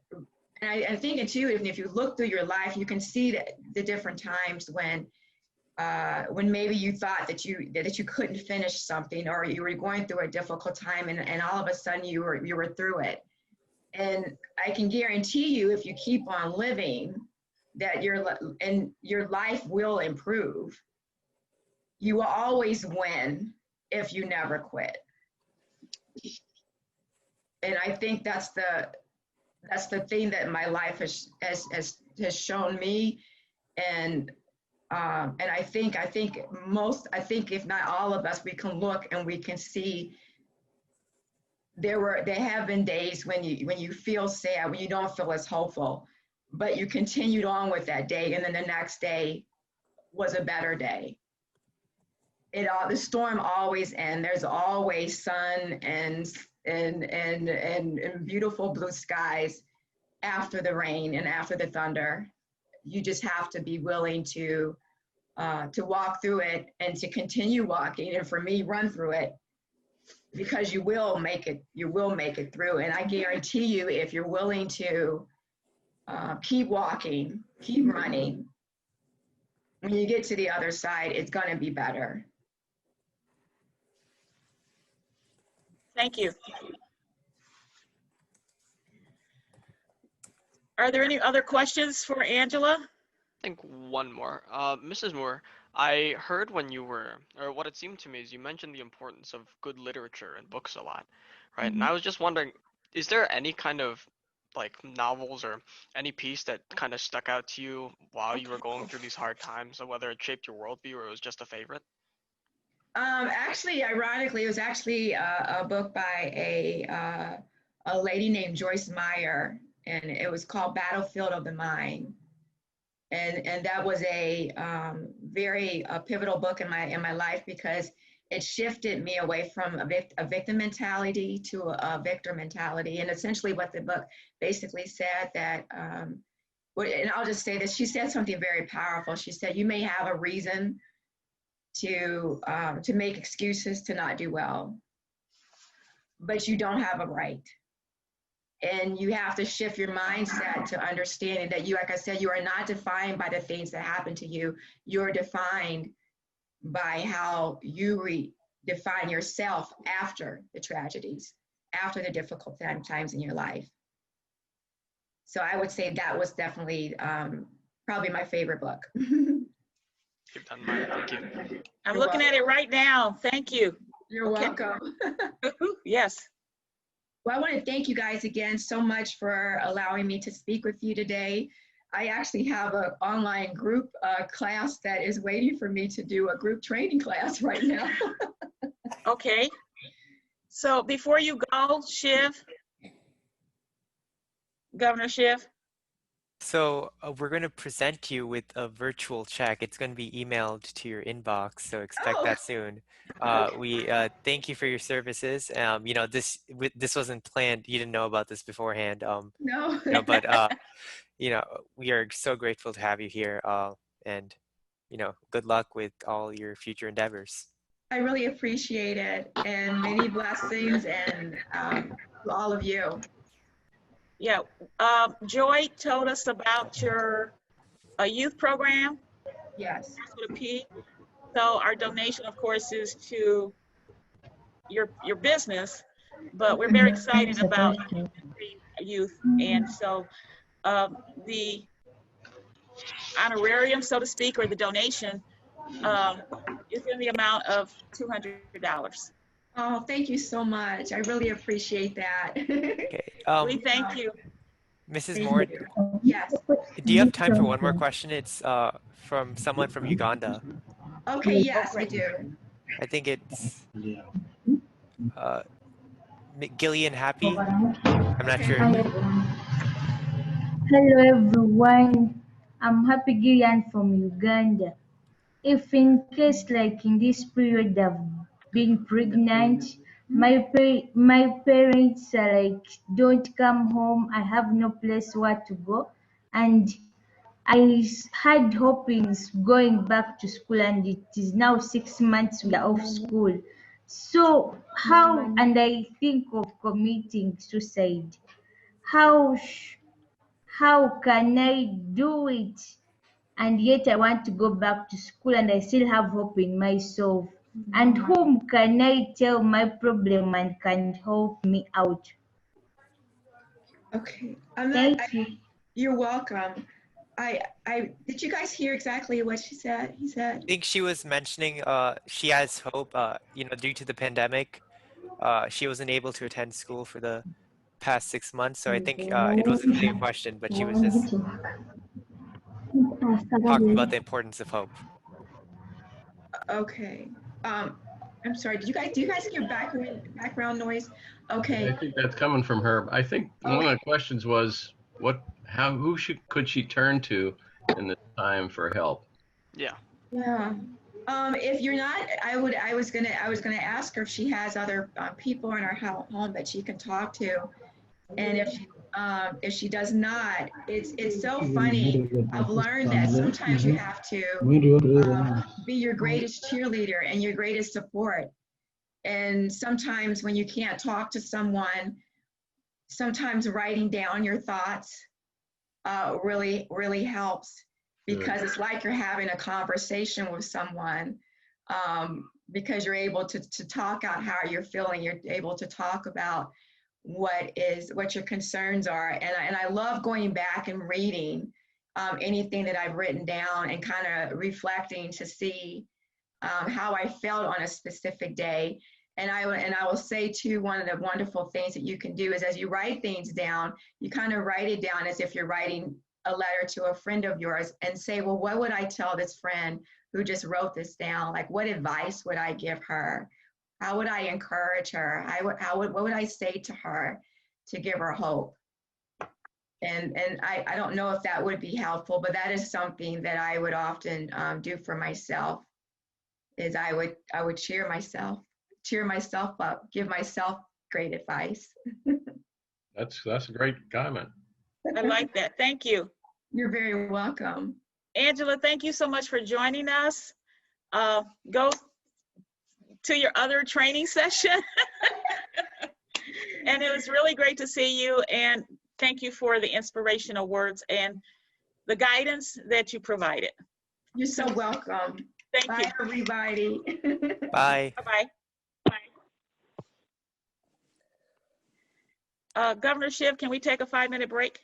and I think too, even if you look through your life, you can see the different times when maybe you thought that you couldn't finish something, or you were going through a difficult time, and all of a sudden you were through it. And I can guarantee you, if you keep on living, that your life will improve. You will always win if you never quit. And I think that's the thing that my life has shown me. And I think if not all of us, we can look and we can see there have been days when you feel sad, when you don't feel as hopeful, but you continued on with that day, and then the next day was a better day. The storm always ends. There's always sun and beautiful blue skies after the rain and after the thunder. You just have to be willing to walk through it and to continue walking, and for me, run through it, because you will make it. You will make it through. And I guarantee you, if you're willing to keep walking, keep running, when you get to the other side, it's going to be better. Thank you. Are there any other questions for Angela? I think one more. Mrs. Moore, I heard when you were, or what it seemed to me is you mentioned the importance of good literature and books a lot, right? And I was just wondering, is there any kind of like novels or any piece that kind of stuck out to you while you were going through these hard times, or whether it shaped your worldview or it was just a favorite? Actually, ironically, it was actually a book by a lady named Joyce Meyer, and it was called Battlefield of the Mind. And that was a very pivotal book in my life, because it shifted me away from a victim mentality to a victor mentality. And essentially what the book basically said that, and I'll just say this, she said something very powerful. She said, you may have a reason to make excuses to not do well, but you don't have a right. And you have to shift your mindset to understanding that you, like I said, you are not defined by the things that happen to you. You're defined by how you define yourself after the tragedies, after the difficult times in your life. So I would say that was definitely probably my favorite book. Keep that in mind. Thank you. I'm looking at it right now. Thank you. You're welcome. Yes. Well, I want to thank you guys again so much for allowing me to speak with you today. I actually have an online group class that is waiting for me to do a group training class right now. Okay. So before you go, Shiv, Governor Shiv. So we're going to present you with a virtual check. It's going to be emailed to your inbox, so expect that soon. We thank you for your services. You know, this wasn't planned. You didn't know about this beforehand. No. You know, but you know, we are so grateful to have you here. And you know, good luck with all your future endeavors. I really appreciate it, and many blessings, and to all of you. Yeah, Joy told us about your youth program. Yes. With a P. So our donation, of course, is to your business, but we're very excited about youth, and so the honorarium, so to speak, or the donation is in the amount of $200. Oh, thank you so much. I really appreciate that. Okay. We thank you. Mrs. Moore, yes. Do you have time for one more question? It's from someone from Uganda. Okay, yes, I do. I think it's Gillian Happy. I'm not sure. Hello everyone, I'm Happy Gillian from Uganda. If in case like in this period I've been pregnant my parents are like, don't come home. I have no place where to go. And I had hopings going back to school, and it is now 6 months we are off school. So how, and I think of committing suicide. How can I do it? And yet I want to go back to school, and I still have hope in myself. And whom can I tell my problem and can help me out? Okay. Thank you. You're welcome. Did you guys hear exactly what she said? He said. I think she was mentioning she has hope, you know, due to the pandemic. She wasn't able to attend school for the past 6 months. So I think it wasn't really a question, but she was just talking about the importance of hope. Okay. I'm sorry. Do you guys hear background noise? Okay. I think that's coming from her. I think one of the questions was who could she turn to in this time for help? Yeah. Yeah. If you're not, I was gonna ask her if she has other people in her home that she can talk to, and if she does not, it's so funny. I've learned that sometimes you have to be your greatest cheerleader and your greatest support. And sometimes when you can't talk to someone, sometimes writing down your thoughts really helps, because it's like you're having a conversation with someone, because you're able to talk out how you're feeling. You're able to talk about what your concerns are. And I love going back and reading anything that I've written down and kind of reflecting to see how I felt on a specific day. And I will say too, one of the wonderful things that you can do is, as you write things down, you kind of write it down as if you're writing a letter to a friend of yours, and say, well, what would I tell this friend who just wrote this down? Like, what advice would I give her? How would I encourage her? What would I say to her to give her hope? And I don't know if that would be helpful, but that is something that I would often do for myself. Is I would cheer myself up, give myself great advice. That's a great comment. I like that. Thank you. You're very welcome. Angela, thank you so much for joining us. Go to your other training session. And it was really great to see you. And thank you for the inspirational words and the guidance that you provided. You're so welcome. Thank you. Bye, everybody. Bye. Bye-bye. Governor Shiv, can we take a 5-minute break?